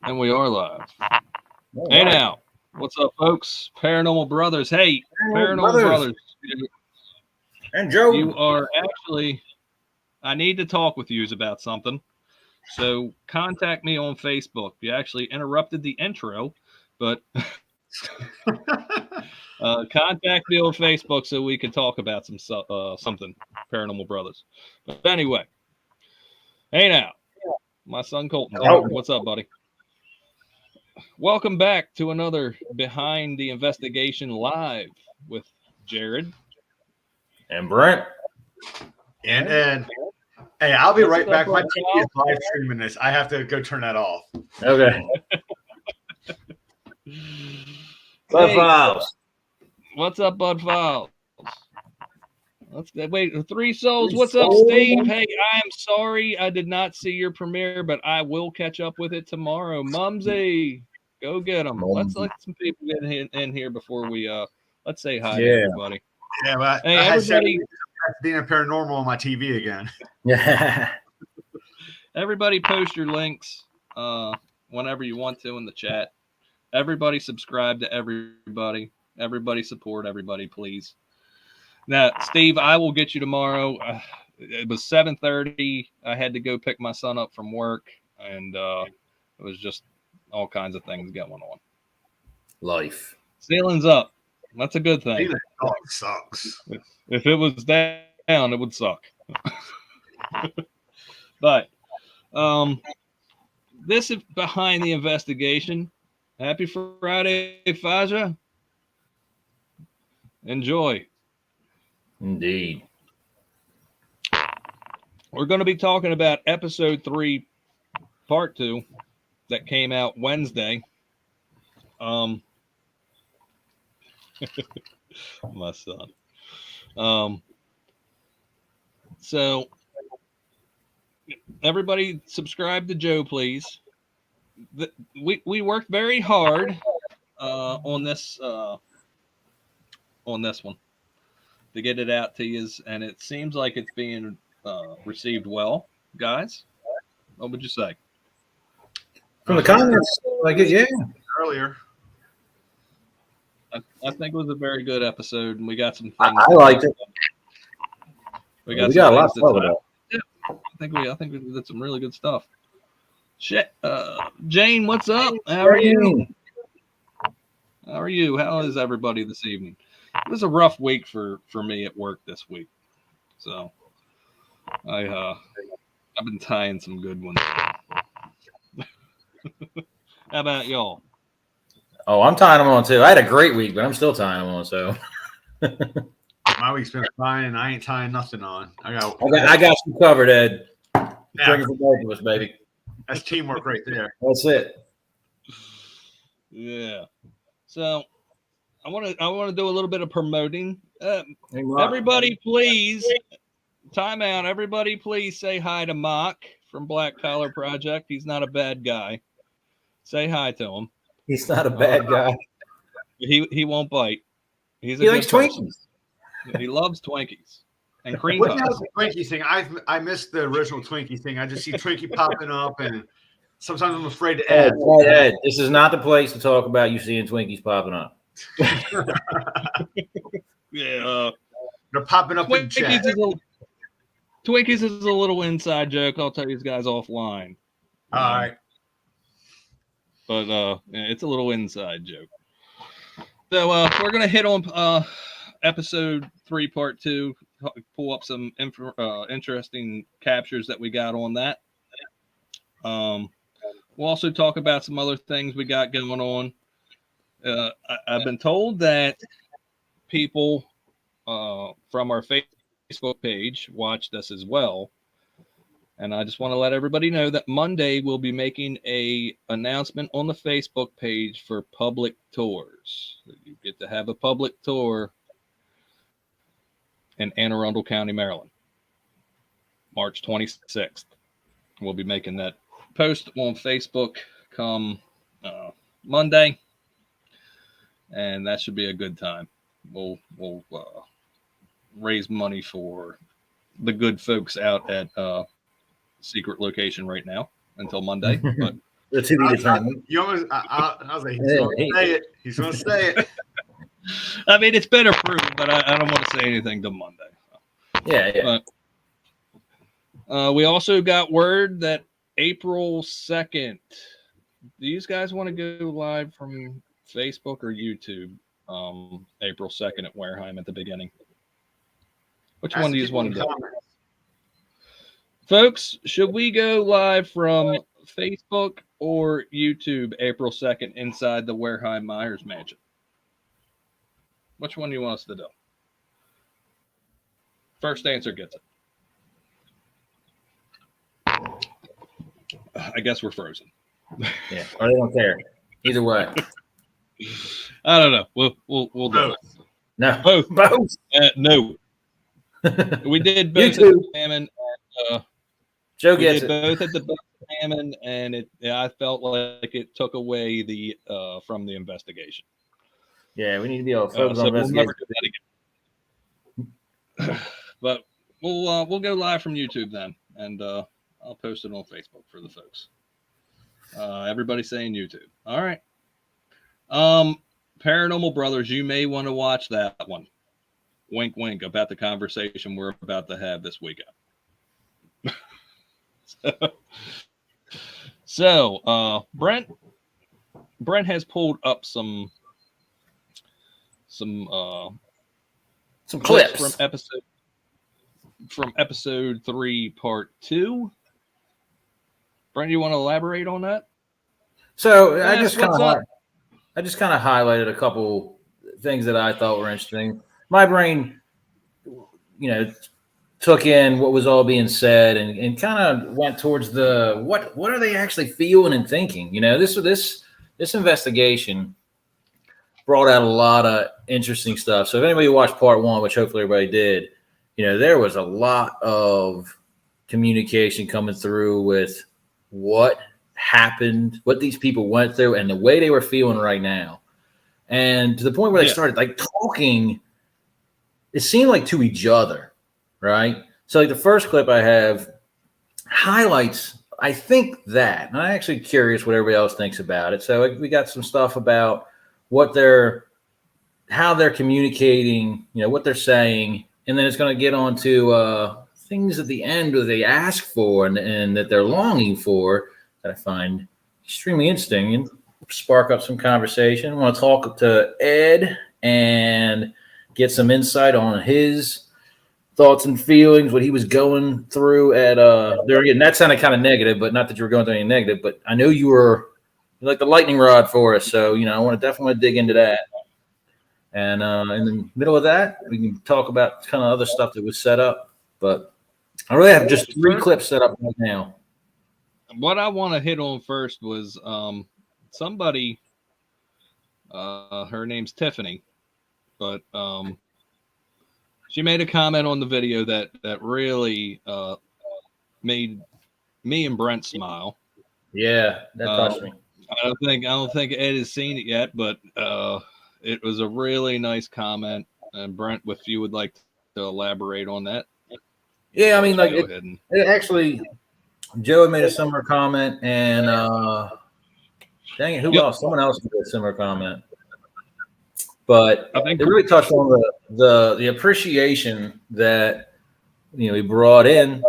And we are live. All Hey right. now, what's up, folks? Paranormal Brothers. Hey, Paranormal Brothers. Brothers. And Joe. You are actually, I need to talk with you about something. So contact me on Facebook. You actually interrupted the intro, but contact me on Facebook so we can talk about something Paranormal Brothers. But anyway, hey now, my son Colton. Hello. What's up, buddy? Welcome back to another Behind the Investigation Live with Jared. And Brent. And hey, I'll be What's right up, back. My Brent? TV is live streaming this. I have to go turn that off. Okay. Bud Hey, Files. what's up, Bud Files? Wait, Three Souls. Three What's up, Souls. Steve? Hey, I'm sorry I did not see your premiere, but I will catch up with it tomorrow. Mumsy, go get them. Let's let some people get in here before we let's say hi to everybody. Yeah, but Hey, I had everybody. Pasadena Paranormal on my TV again. Yeah. Everybody post your links whenever you want to in the chat. Everybody subscribe to everybody. Everybody support everybody, please. Now, Steve, I will get you tomorrow. It was 7:30. I had to go pick my son up from work, and it was just all kinds of things going on. Life. Ceiling's up. That's a good thing. Oh, it sucks. If it was down, it would suck. But this is Behind the Investigation. Happy Friday, Faja. Enjoy. Indeed. We're going to be talking about episode 3, part 2, that came out Wednesday. My son. So everybody subscribe to Joe, please. We worked very hard on this one to get it out to you, and it seems like it's being received well, guys. What would you say? From the comments, like it, yeah. Earlier. I think it was a very good episode, and we got some things. I liked it. We got a lot to talk about. Yeah, I think we did some really good stuff. Shit, Jane, what's up? How are you? How are you? How is everybody this evening? It was a rough week for me at work this week, so I've been tying some good ones. How about y'all? Oh, I'm tying them on too. I had a great week, but I'm still tying them on. So My week's been fine, and I ain't tying nothing on. I got you covered, Ed. Yeah. Drinking for both of us, baby. That's teamwork right there. That's it. Yeah. So I want to do a little bit of promoting. Everybody, please, time out. Everybody, please say hi to Mock from Black Collar Project. He's not a bad guy. Say hi to him. He's not a bad guy. He won't bite. He likes Twinkies. He loves Twinkies and cream What's puffs. the Twinkie thing? I missed the original Twinkie thing. I just see Twinkie popping up, and sometimes I'm afraid to add. Ed, this is not the place to talk about you seeing Twinkies popping up. Yeah. They're popping up in chat. Twinkies is a little inside joke. I'll tell you guys offline. All right. But it's a little inside joke. So we're gonna hit on episode 3, part 2. Pull up some interesting captures that we got on that. We'll also talk about some other things we got going on. I've been told that people from our Facebook page watched us as well. And I just want to let everybody know that Monday we'll be making an announcement on the Facebook page for public tours. You get to have a public tour in Anne Arundel County, Maryland, March 26th. We'll be making that post on Facebook come Monday, and that should be a good time. We'll raise money for the good folks out at secret location right now until Monday. But To be determined. I was like, he's going to say it. He's going to say it. I mean, it's been approved, but I don't want to say anything till Monday. Yeah. But, we also got word that April 2nd. Do you guys want to go live from Facebook or YouTube? April 2nd at Wareheim at the beginning. Which one do you want to do? Folks, should we go live from Facebook or YouTube April 2nd inside the Wareheim Myers Mansion? Which one do you want us to do? First answer gets it. I guess we're frozen. Yeah, or they don't care. Either way. I don't know. We'll do it. No. Both. No. We did both at the salmon. Joe gets it. Both at the salmon, and I felt like it took away the from the investigation. Yeah, we need to be able to focus on we'll never do that again. But we'll go live from YouTube then, and I'll post it on Facebook for the folks. Everybody's saying YouTube. All right. Paranormal Brothers, you may want to watch that one. Wink, wink, about the conversation we're about to have this weekend. So, Brent has pulled up some clips from episode 3, part 2. Brent, you want to elaborate on that? So I just kind of highlighted a couple things that I thought were interesting. My brain, took in what was all being said and kind of went towards the what are they actually feeling and thinking? This investigation brought out a lot of interesting stuff. So if anybody watched part 1, which hopefully everybody did, there was a lot of communication coming through with what happened, what these people went through, and the way they were feeling right now. And to the point where they started talking, it seemed like to each other, right? So the first clip I have highlights, I think that, and I'm actually curious what everybody else thinks about it. So we got some stuff about how they're communicating, what they're saying, and then it's going to get on to things at the end that they ask for and that they're longing for that I find extremely interesting and spark up some conversation. I want to talk to Ed and get some insight on his thoughts and feelings, what he was going through at there again. That sounded kind of negative, but not that you were going through any negative, but I know you're like the lightning rod for us. So, I want to definitely dig into that. And in the middle of that, we can talk about kind of other stuff that was set up. But I really have just 3 clips set up right now. What I want to hit on first was somebody, her name's Tiffany, but she made a comment on the video that really made me and Brent smile. Yeah, that touched me. I don't think Ed has seen it yet, but it was a really nice comment. And Brent, if you would like to elaborate on that. Yeah, I mean, like it actually, Joe had made a similar comment, and dang it, who else? Someone else made a similar comment. But I think it really touched on the appreciation that we brought in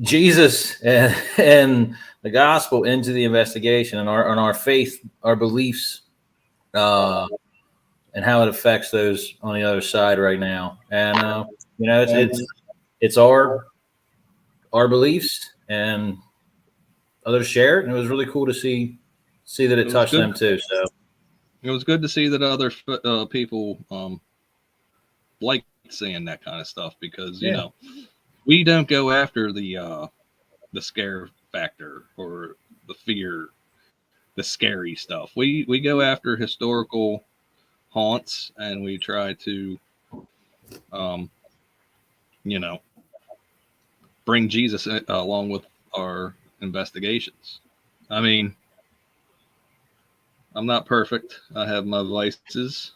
Jesus and the gospel into the investigation and our faith, our beliefs, and how it affects those on the other side right now. And it's our beliefs, and others share it, and it was really cool to see that it touched them too. So it was good to see that other people like seeing that kind of stuff, because we don't go after the scare factor or the fear, the scary stuff. We go after historical haunts, and we try to bring Jesus along with our investigations. I mean, I'm not perfect. I have my vices.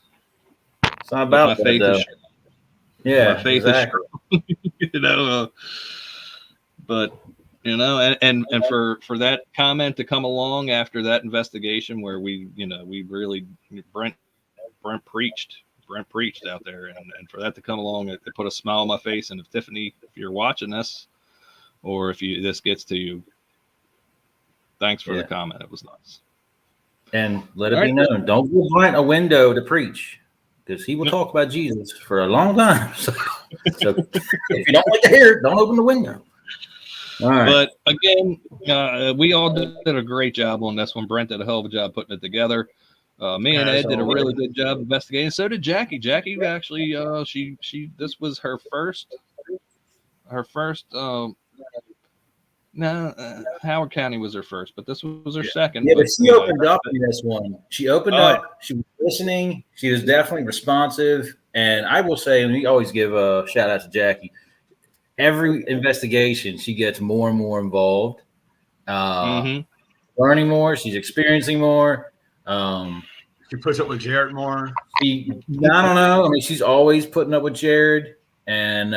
It's not about my faith is strong. Yeah, my faith exactly. is strong. But You know, and for that comment to come along after that investigation where we really Brent preached out there, and for that to come along, it put a smile on my face. And if Tiffany, if you're watching this, or if this gets to you, thanks for the comment. It was nice. And let it be known, don't give Brent a window to preach, because he will talk about Jesus for a long time. So if you don't like to hear it, don't open the window. All right. But again, we all did a great job on this one. Brent did a hell of a job putting it together. Me and Ed did a really good job investigating. So did Jackie. Jackie actually, she this was her first. Howard County was her first, but this was her second. Yeah, but she opened up in this one. She opened up. She was listening. She was definitely responsive. And I will say, and we always give a shout out to Jackie. Every investigation, she gets more and more involved, learning more. She's experiencing more. She puts up with Jared more. I don't know. I mean, she's always putting up with Jared, and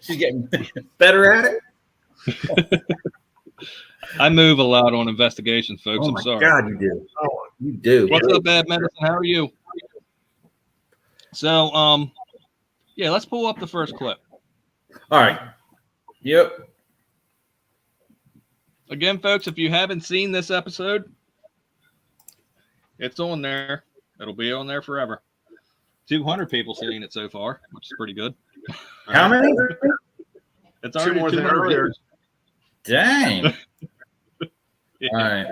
she's getting better at it. I move a lot on investigations, folks. I'm sorry. God, you do. Oh, you do. What's up, Bad Medicine? How are you? So, yeah, let's pull up the first clip. All right. Yep. Again, folks, if you haven't seen this episode, it's on there. It'll be on there forever. 200 people seen it so far, which is pretty good. How many? It's already more than earlier. Dang. Yeah. All right.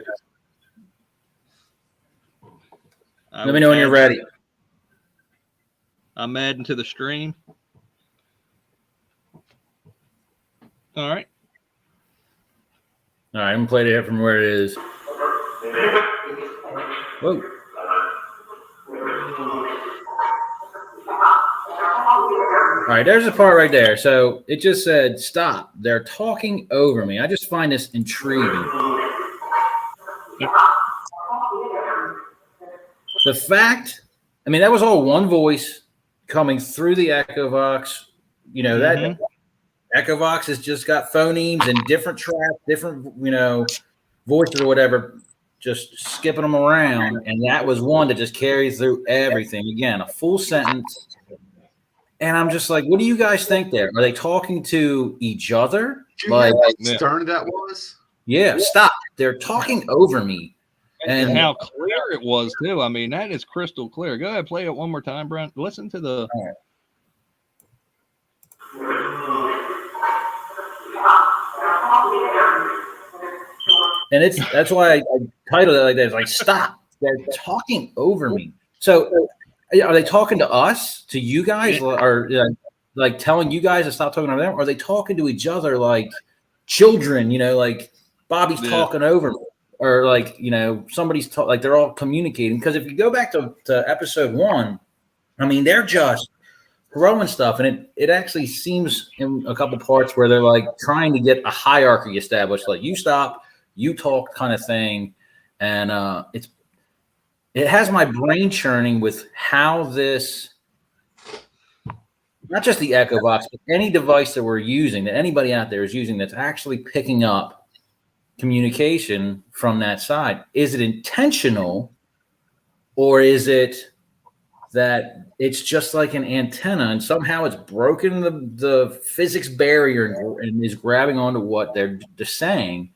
Let me know when you're ready. I'm adding to the stream. All right. All right, I'm going to play it from where it is. Whoa. All right, there's a part right there. So it just said, stop. They're talking over me. I just find this intriguing. The fact, I mean, that was all one voice coming through the Echo Vox. You know, that Echo Vox has just got phonemes and different tracks, different, voices or whatever, just skipping them around. And that was one that just carries through everything. Again, a full sentence. And I'm just like, what do you guys think there? Are they talking to each other? Like Stern that was? Yeah, stop. They're talking over me. And how clear it was, too. I mean, that is crystal clear. Go ahead, play it one more time, Brent. Listen to the... And that's why I titled it like that. It's like, stop. They're talking over me. So are they talking to us, to you guys, or like telling you guys to stop talking over them? Or are they talking to each other like children, like Bobby's talking over me? Or like, somebody's like they're all communicating. Because if you go back to episode 1, I mean, they're just throwing stuff. And it actually seems in a couple parts where they're like trying to get a hierarchy established. Like you stop, you talk kind of thing. And it has my brain churning with how this, not just the Echo Box, but any device that we're using, that anybody out there is using that's actually picking up communication from that side. Is it intentional, or is it that it's just like an antenna and somehow it's broken the physics barrier and is grabbing onto what they're saying?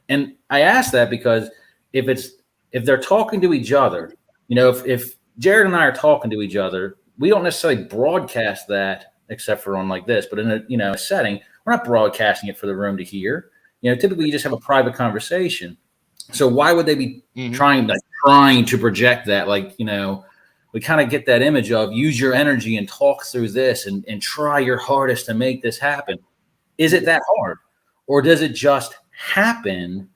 And I ask that because if they're talking to each other, if Jared and I are talking to each other, we don't necessarily broadcast that except for on like this, but in a setting, we're not broadcasting it for the room to hear. Typically you just have a private conversation. So why would they be trying to project that? Like, we kind of get that image of use your energy and talk through this and try your hardest to make this happen. Is it that hard? Or does it just happen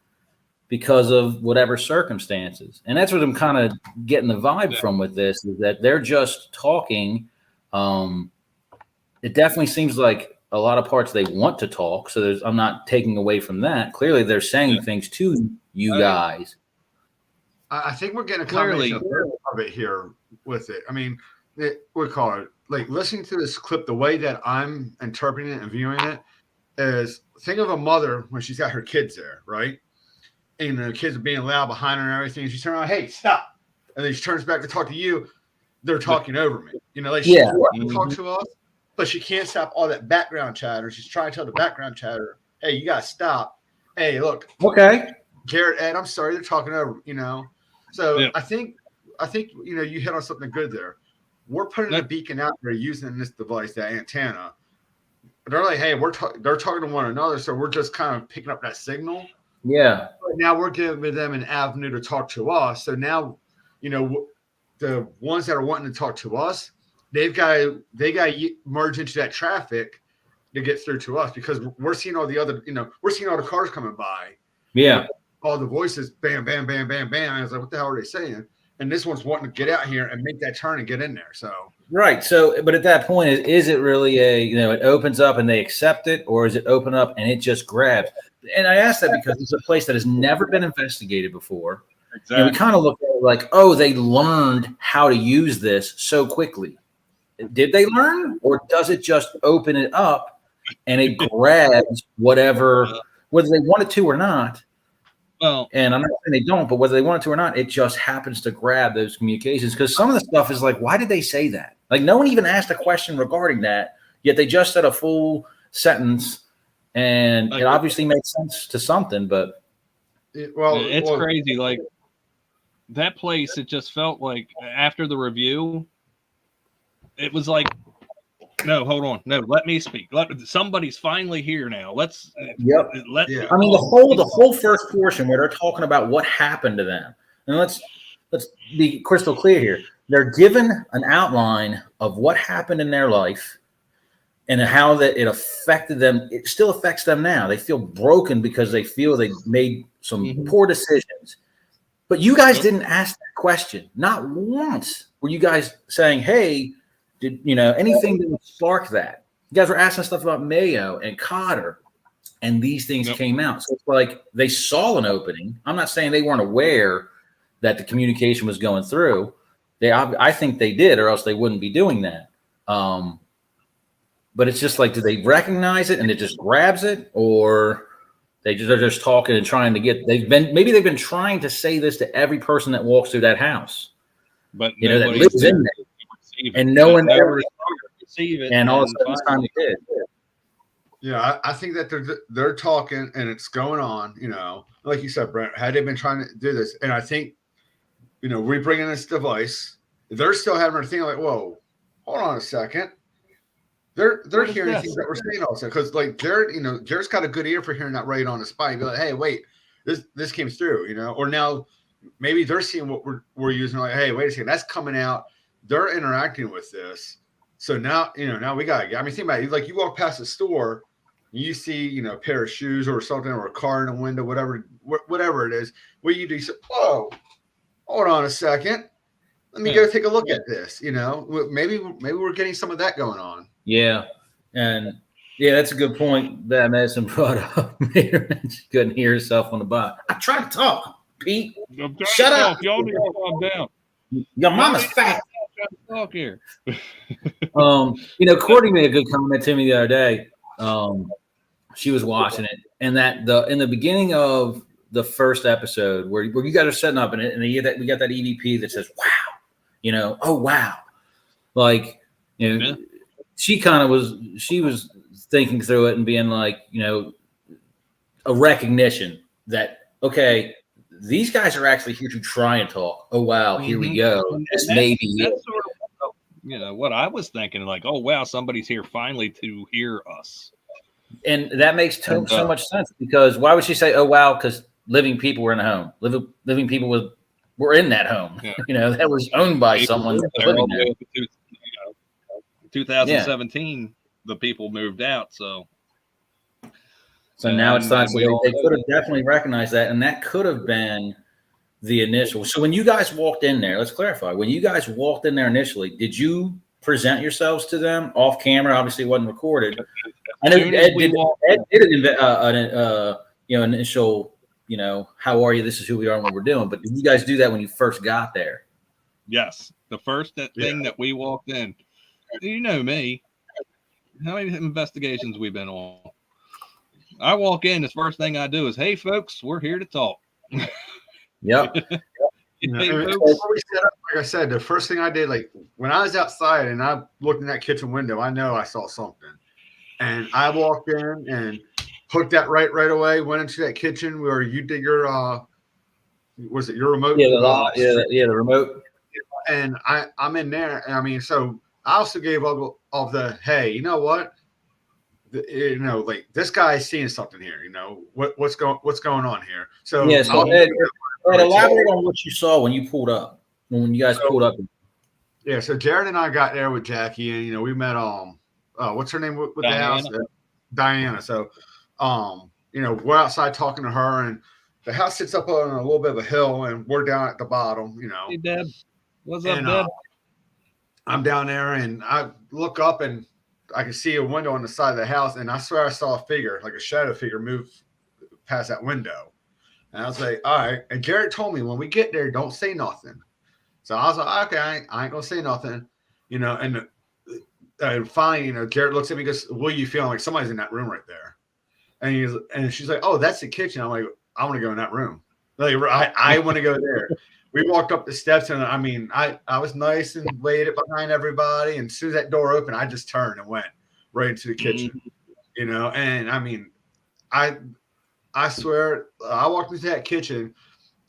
because of whatever circumstances? And that's what I'm kind of getting the vibe from with this, is that they're just talking. It definitely seems like a lot of parts they want to talk. So I'm not taking away from that. Clearly they're saying things to you guys. I think we're getting a combination of it here with it. I mean, we call it like listening to this clip, the way that I'm interpreting it and viewing it, is think of a mother when she's got her kids there, right? And the kids are being loud behind her and everything. And she turns around, hey, stop. And then she turns back to talk to you. They're talking over me. Like she's wanting to talk to us, but she can't stop all that background chatter. She's trying to tell the background chatter, hey, you got to stop. Hey, look. Okay. Garrett, Ed, I'm sorry, they're talking over, So I think, you hit on something good there. We're putting a beacon out there using this device, that antenna. They're like, hey, they're talking to one another, so we're just kind of picking up that signal. Yeah. But now we're giving them an avenue to talk to us. So now, the ones that are wanting to talk to us, they got to merge into that traffic to get through to us, because we're seeing all the other, we're seeing all the cars coming by. Yeah. All the voices, bam, bam, bam, bam, bam. I was like, what the hell are they saying? And this one's wanting to get out here and make that turn and get in there. So right. So, but at that point, is it really it opens up and they accept it, or is it open up and it just grabs? And I ask that because it's a place that has never been investigated before. Exactly. And we kind of look at it like, oh, they learned how to use this so quickly. Did they learn, or does it just open it up and it grabs whatever, whether they want it to or not? Well, and I'm not saying they don't, but whether they want it to or not, it just happens to grab those communications, because some of the stuff is like, why did they say that? Like, no one even asked a question regarding that, yet they just said a full sentence, and it obviously makes sense to something. But it's crazy. Like that place, it just felt like after the review, it was like, no, hold on. No, let me speak. Somebody's finally here now. Let's. Yep. I mean, the whole first portion where they're talking about what happened to them, and let's be crystal clear here. They're given an outline of what happened in their life and how that it affected them. It still affects them now. They feel broken because they feel they made some poor decisions. But you guys didn't ask that question. Not once were you guys saying, "Hey, did anything that would spark that?" You guys were asking stuff about Mayo and Cotter, and these things came out. So it's like they saw an opening. I'm not saying they weren't aware that the communication was going through. I think they did, or else they wouldn't be doing that. But it's just like, do they recognize it and it just grabs it, or they're just talking and trying to get? They've been trying to say this to every person that walks through that house, but that lives in there. And no one ever received it, and all of a sudden, time it did. Yeah, I think that they're talking and it's going on. Like you said, Brent, had they been trying to do this, and I think, we bring in this device, they're still having a thing like, whoa, hold on a second. They're hearing things that we're saying also, because like Jared's got a good ear for hearing that right on the spot. Be like, hey, wait, this came through, or now maybe they're seeing what we're using. Like, hey, wait a second, that's coming out. They're interacting with this. So now, now we got to think about it. Like you walk past a store, you see, a pair of shoes or something, or a car in a window, whatever it is. What you do, you say, whoa, hold on a second. Let me go take a look at this. Maybe we're getting some of that going on. Yeah. And that's a good point that Madison brought up. She couldn't hear herself on the bot. I tried to talk, Pete. Shut up. Y'all need to calm down. Your mama's fat. Talk here. Courtney made a good comment to me the other day. She was watching it, and in the beginning of the first episode where you guys are setting up, and we got that EVP that says, "Wow," oh wow, like she was thinking through it and being like, a recognition that, okay, these guys are actually here to try and talk. Oh wow, here we go. This may be it. Sort of, what I was thinking, like, oh wow, somebody's here finally to hear us. And that makes so much sense, because why would she say, "Oh wow"? Because living people were in a home. Living people were in that home. Yeah. That was owned by someone living there. 2017, the people moved out. So now it's time. So they could have definitely recognized that, and that could have been the initial. So when you guys walked in there, let's clarify. When you guys walked in there initially, did you present yourselves to them off camera? Obviously, it wasn't recorded. I know Ed did an initial, how are you? This is who we are and what we're doing. But did you guys do that when you first got there? Yes. The first thing that we walked in, you know me, how many investigations we've been on? I walk in, the first thing I do is, "Hey, folks, we're here to talk." Yep. Hey, folks. Like I said, the first thing I did, like when I was outside and I looked in that kitchen window, I know I saw something. And I walked in and hooked that right away, went into that kitchen where you did your was it your remote? Yeah, the remote. And I'm in there. And I mean, so I also gave up of the, hey, you know what? Like this guy's seeing something here. What's going on here? So yeah. So Ed, elaborate on what you saw when you pulled up. When you guys pulled up. Yeah. So Jared and I got there with Jackie, and we met what's her name with the house? Diana. So we're outside talking to her, and the house sits up on a little bit of a hill, and we're down at the bottom. Hey, Deb. What's up, Deb? I'm down there, and I look up, and I can see a window on the side of the house, and I swear I saw a figure, like a shadow figure, move past that window. And I was like, all right. And Jared told me, when we get there, don't say nothing. So I was like, okay, I ain't gonna say nothing, And finally, Jared looks at me and goes, "What are you feeling?" Like somebody's in that room right there. And she's like, "Oh, that's the kitchen." I'm like, "I want to go in that room. Like, I want to go there." We walked up the steps, and I mean, I was nice and waited behind everybody. And as soon as that door opened, I just turned and went right into the kitchen, And I mean, I swear, I walked into that kitchen,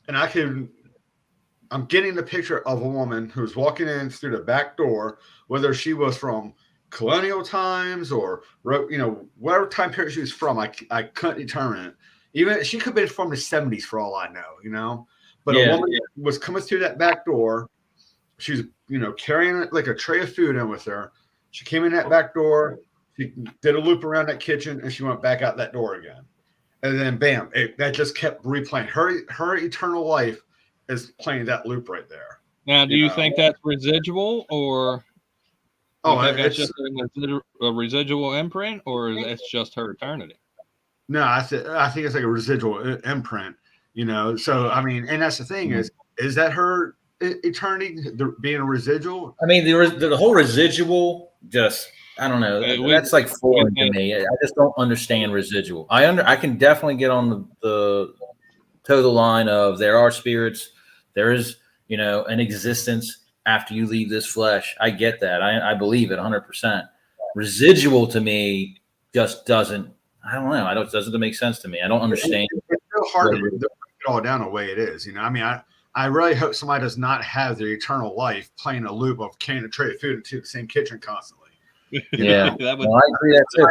and I'm getting the picture of a woman who's walking in through the back door, whether she was from colonial times or whatever time period she was from. I couldn't determine it. Even she could have been from the 70s for all I know, But a woman was coming through that back door. She was, carrying like a tray of food in with her. She came in that back door. She did a loop around that kitchen, and she went back out that door again. And then, bam! That just kept replaying. Her eternal life is playing that loop right there. Now, do you think that's residual, or it's just a residual imprint, or is it's just her eternity? No, I think it's like a residual imprint. So I mean, and that's the thing is that her eternity being a residual? I mean, the whole residual, just I don't know. That's like foreign to me. I just don't understand residual. I can definitely get on the total line of there are spirits, there is an existence after you leave this flesh. I get that. I believe it 100%. Residual to me just doesn't. I don't know. It doesn't make sense to me. I don't understand. It's so hard to break it all down the way it is. I mean, I really hope somebody does not have their eternal life playing a loop of carrying a tray of food into the same kitchen constantly. Yeah, I agree that too.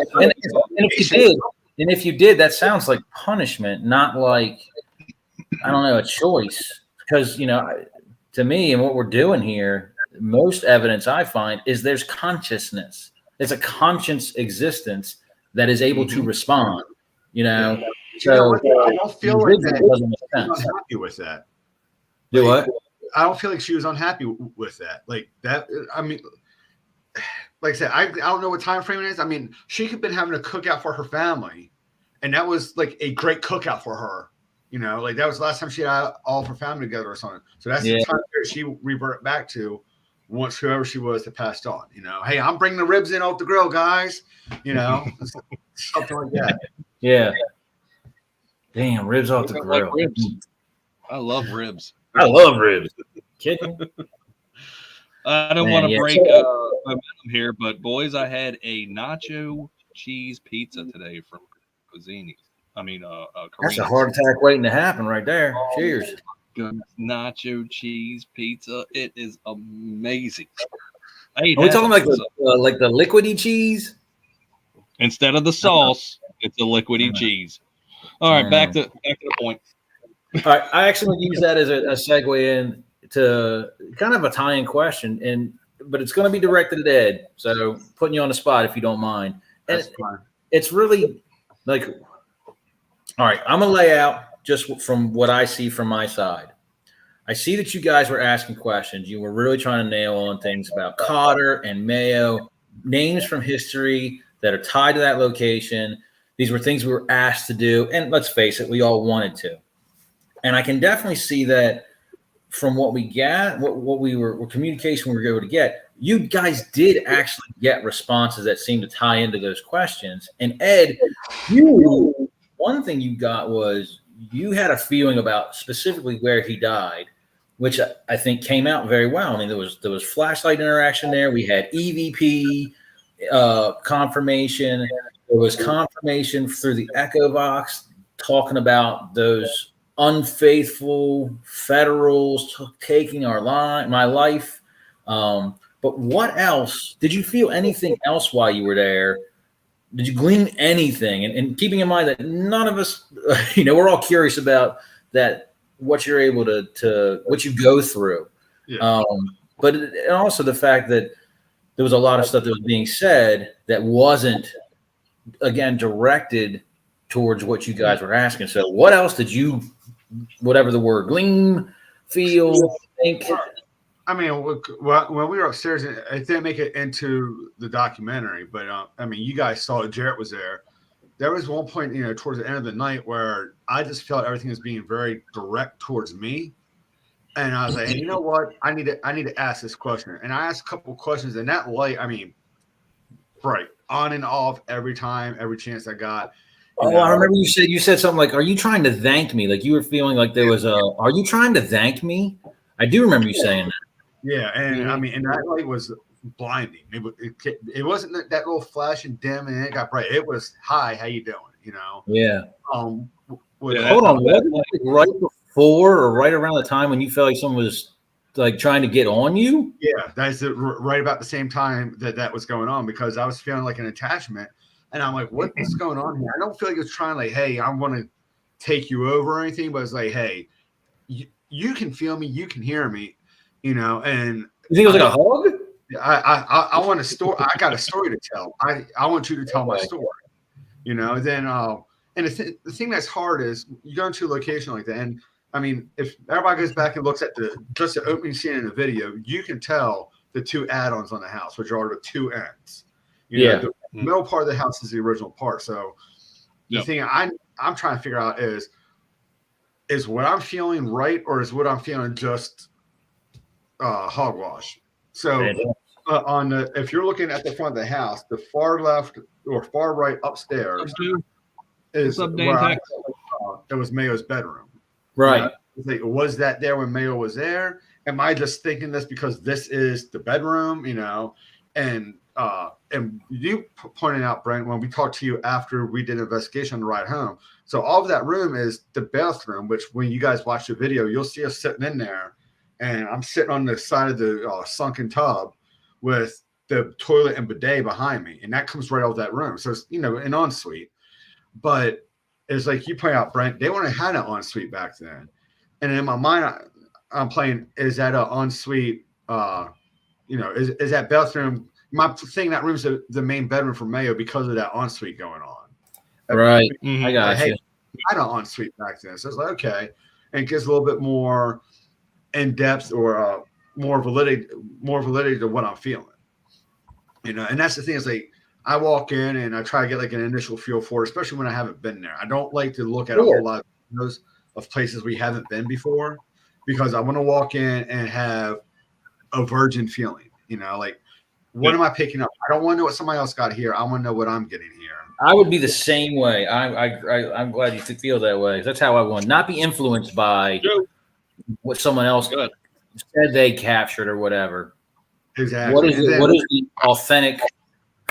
And if you did, that sounds like punishment, not like a choice. Because to me, and what we're doing here, most evidence I find is there's consciousness. It's a conscious existence that is able to respond. So I don't feel like that. She was unhappy with that. Do what? I don't feel like she was unhappy with that. Like that. I mean, like I said, I don't know what time frame it is. I mean, she could have been having a cookout for her family, and that was like a great cookout for her. Like that was the last time she had all of her family together or something. So that's the time that she reverted back to once whoever she was that passed on. Hey, I'm bringing the ribs in off the grill, guys. Something like that. Yeah. Damn, ribs off the grill. Like ribs. I love ribs. I love ribs. Kidding? I don't want to break momentum here, but boys, I had a nacho cheese pizza today from Cuisini's. I mean, that's a heart attack waiting to happen right there. Cheers. Goodness, nacho cheese pizza. It is amazing. Are we talking like the liquidy cheese? Instead of the sauce, it's a liquidy cheese. All right, back to the point. All right, I actually use that as a segue in to kind of a tie-in question, but it's going to be directed at Ed. So putting you on the spot if you don't mind. And it's really like, all right, I'm going to lay out just from what I see from my side. I see that you guys were asking questions. You were really trying to nail on things about Cotter and Mayo, names from history that are tied to that location. These were things we were asked to do. And let's face it, we all wanted to. And I can definitely see that from what we got, what we were communication we were able to get, you guys did actually get responses that seemed to tie into those questions. And Ed, you one thing you got was you had a feeling about specifically where he died, which I think came out very well. I mean, there was flashlight interaction there. We had EVP confirmation. There was confirmation through the Echo Box talking about those unfaithful federals taking my life. But what else? Did you feel anything else while you were there? Did you glean anything? And keeping in mind that none of us, we're all curious about that, what you're able to what you go through. Yeah. But and also the fact that there was a lot of stuff that was being said that wasn't, again, directed towards what you guys were asking. So what else did you, whatever the word, glean, feel, think? I mean, when we were upstairs, it didn't make it into the documentary, but I mean, you guys saw it. Jarrett was there. There was one point, towards the end of the night where I just felt everything was being very direct towards me. And I was like, hey, you know what? I need to ask this question. And I asked a couple of questions, and that light, I mean, bright, on and off every time, every chance I got. I remember you said something like, "Are you trying to thank me?" Like you were feeling like there was "Are you trying to thank me?" I do remember you saying that. Yeah, and I mean, and that light was blinding. It wasn't that little flash and dim, and it got bright. It was, "Hi, how you doing?" Yeah. Hold on, right before or right around the time when you felt like someone was like trying to get on you? Yeah, that's right about the same time that was going on, because I was feeling like an attachment, and I'm like, "What's going on here?" I don't feel like it's trying like, "Hey, I want to take you over" or anything, but it's like, "Hey, you can feel me, you can hear me." And you think it was like a hug? I want a story. I got a story to tell. I want you to tell my story. Then and the thing that's hard is you go into a location like that, and I mean, if everybody goes back and looks at just the opening scene in the video, you can tell the two add-ons on the house, which are the two ends. The middle part of the house is the original part. So the thing I'm trying to figure out is what I'm feeling right, or is what I'm feeling just hogwash? So if you're looking at the front of the house, the far left or far right upstairs is where it was Mayo's bedroom. Right. Was that there when Mayo was there? Am I just thinking this because this is the bedroom? And you pointed out, Brent, when we talked to you after we did an investigation on the ride home. So all of that room is the bathroom, which when you guys watch the video, you'll see us sitting in there. And I'm sitting on the side of the sunken tub with the toilet and bidet behind me. And that comes right out of that room. So it's, an ensuite. But it's like you point out, Brent, they wouldn't have had an ensuite back then. And in my mind, I'm playing, is that an ensuite, is that bathroom? My thing, that room's the main bedroom for Mayo because of that ensuite going on. Right. I got you. I had an ensuite back then. So it's like, okay. And it gives a little bit more in depth or more validity to what I'm feeling, and that's the thing is like I walk in and I try to get like an initial feel for it, especially when I haven't been there. I don't like to look at a whole lot of videos of places we haven't been before, because I want to walk in and have a virgin feeling, like what am I picking up? I don't want to know what somebody else got here. I want to know what I'm getting here. I would be the same way. I'm glad you feel that way. That's how I want, not be influenced by what someone else said they captured or whatever. Exactly. What is the authentic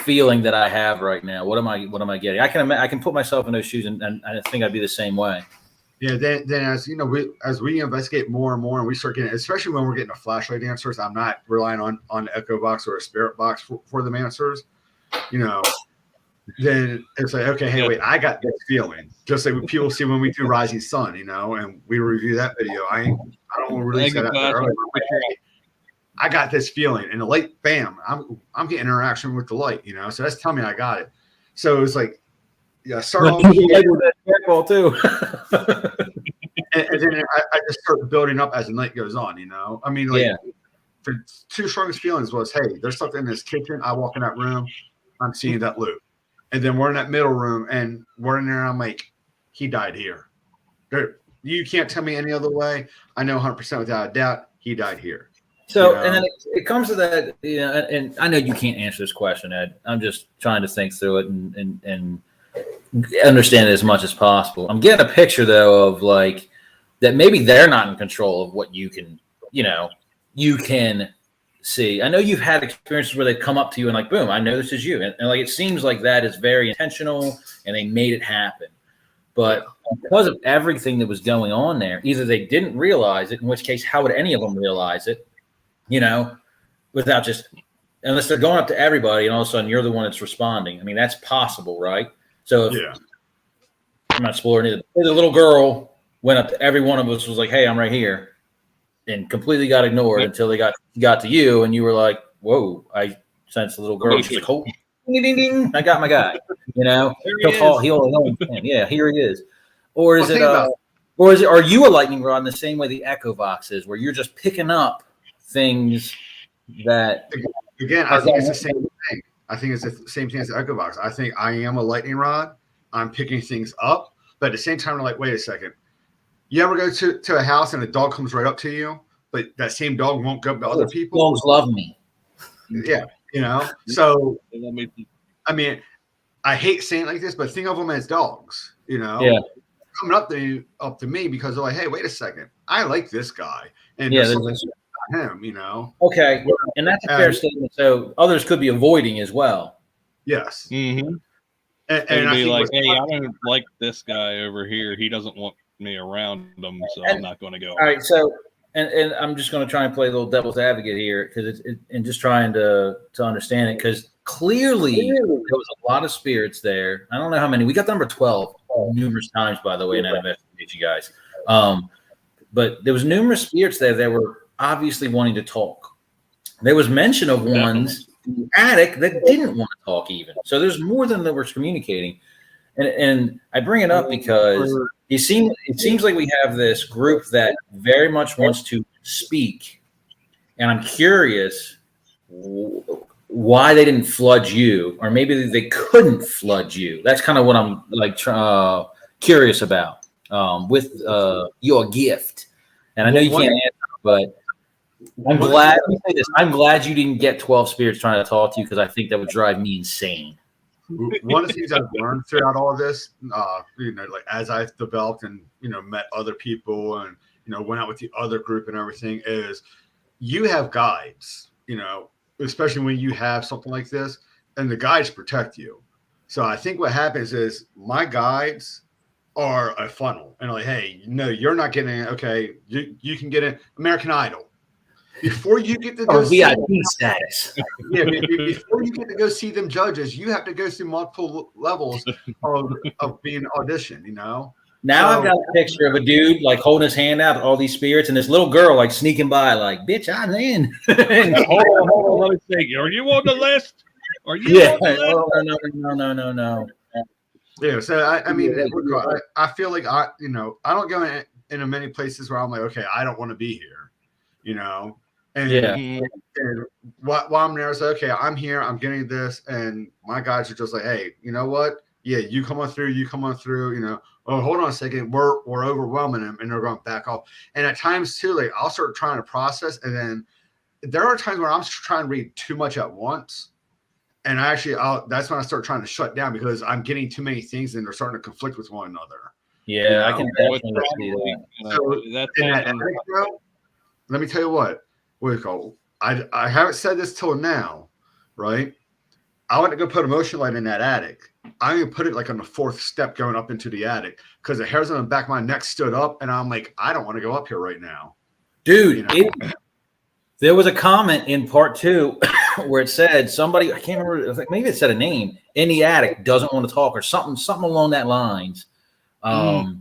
feeling that I have right now? What am I getting? I can put myself in those shoes, and I think I'd be the same way. Yeah. Then as as we investigate more and more, and we start getting, especially when we're getting a flashlight answers, I'm not relying on the Echo Box or a Spirit Box for the answers. Then it's like, okay, hey, wait, I got this feeling. Just like people see when we do Rising Sun, and we review that video. I don't want to release that earlier. I got this feeling, and the light, bam, I'm getting interaction with the light, so that's telling me I got it. So it's like, start off that too. and then I just start building up as the night goes on, I mean, the two strongest feelings was, hey, there's something in this kitchen. I walk in that room, I'm seeing that loop. And then we're in that middle room, and we're in there. And I'm like, he died here. You can't tell me any other way. I know 100% without a doubt he died here. So, and then it comes to that, and I know you can't answer this question, Ed. I'm just trying to think through it, and understand it as much as possible. I'm getting a picture though of like that maybe they're not in control of what you can, you can see. I know you've had experiences where they come up to you and like, boom, I know this is you. And like, it seems like that is very intentional and they made it happen. But because of everything that was going on there, either they didn't realize it, in which case, how would any of them realize it, without just, unless they're going up to everybody and all of a sudden you're the one that's responding. I mean, that's possible, right? So if, I'm not spoiling either. The little girl went up to every one of us, was like, hey, I'm right here, and completely got ignored until they got to you, and you were like, whoa, I sensed the little girl. She's like, oh, ding, ding, ding, I got my guy. He'll alone. Yeah, here he is. Or is are you a lightning rod in the same way the Echo Vox is, where you're just picking up things that again, I think it's the same thing. I think it's the same thing as the Echo Vox. I think I am a lightning rod. I'm picking things up, but at the same time, I'm like, wait a second. You ever go to a house and a dog comes right up to you, but that same dog won't go up to other people? Dogs love me. Yeah, So, I mean, I hate saying it like this, but think of them as dogs. Yeah. Coming up to me because they're like, hey, wait a second, I like this guy, and yeah, there's something about him. Okay, and that's a fair statement. So others could be avoiding as well. Yes. Mm-hmm. And I be like, hey, I don't like this guy over here. He doesn't want me around him, so I'm not going to go. All right, so and I'm just going to try and play a little devil's advocate here because and just trying to understand it, because clearly there was a lot of spirits there. I don't know how many. We got number 12 numerous times, by the way, and I investigate you guys. But there was numerous spirits there that were obviously wanting to talk. There was mention of ones in the attic that didn't want to talk even. So there's more than that was communicating. And I bring it up because it seems like we have this group that very much wants to speak. And I'm curious why they didn't flood you, or maybe they couldn't flood you. That's kind of what I'm like curious about with your gift. And I know you can't answer, but I'm glad. Let me say this: I'm glad you didn't get 12 spirits trying to talk to you, because I think that would drive me insane. One of the things I've learned throughout all of this, like as I've developed and met other people and went out with the other group and everything, is you have guides. Especially when you have something like this, and the guides protect you. So I think what happens is my guides are a funnel, and like, hey, no, you're not getting in. Okay, you can get in American Idol. Before you get to go VIP status. Yeah, before you get to go see them judges, you have to go through multiple levels of being auditioned, Now I've got a picture of a dude like holding his hand out to all these spirits, and this little girl like sneaking by, like, bitch, I'm in. hold on, let me think. Are you on the list? Are you on the list? No. Yeah, so I mean, I feel like I don't go into many places where I'm like, okay, I don't want to be here, And while I'm there, it's okay, I'm here, I'm getting this, and my guys are just like, hey, you know what? Yeah, you come on through, oh, hold on a second, we're overwhelming them, and they're going to back off. And at times too, like I'll start trying to process, and then there are times where I'm trying to read too much at once, and that's when I start trying to shut down, because I'm getting too many things and they're starting to conflict with one another. Yeah, I can definitely see that. Let me tell you what do you call? I haven't said this till now, right? I went to go put a motion light in that attic. I'm going to put it like on the 4th step going up into the attic, because the hairs on the back of my neck stood up, and I'm like, I don't want to go up here right now. Dude, there was a comment in part 2 where it said somebody, I can't remember, maybe it said a name, in the attic doesn't want to talk, or something along that lines. I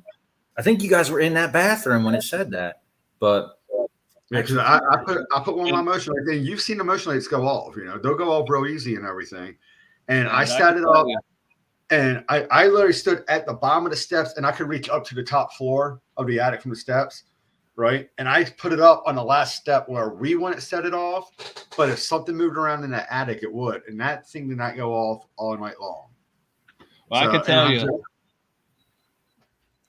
think you guys were in that bathroom when it said that, but yeah, because I put one of my motion lights, and you've seen the motion lights go off. They'll go off real easy and everything. And I started up, and I literally stood at the bottom of the steps, and I could reach up to the top floor of the attic from the steps, right? And I put it up on the last step where we wouldn't set it off, but if something moved around in that attic, it would. And that thing did not go off all night long. Well, I can tell you,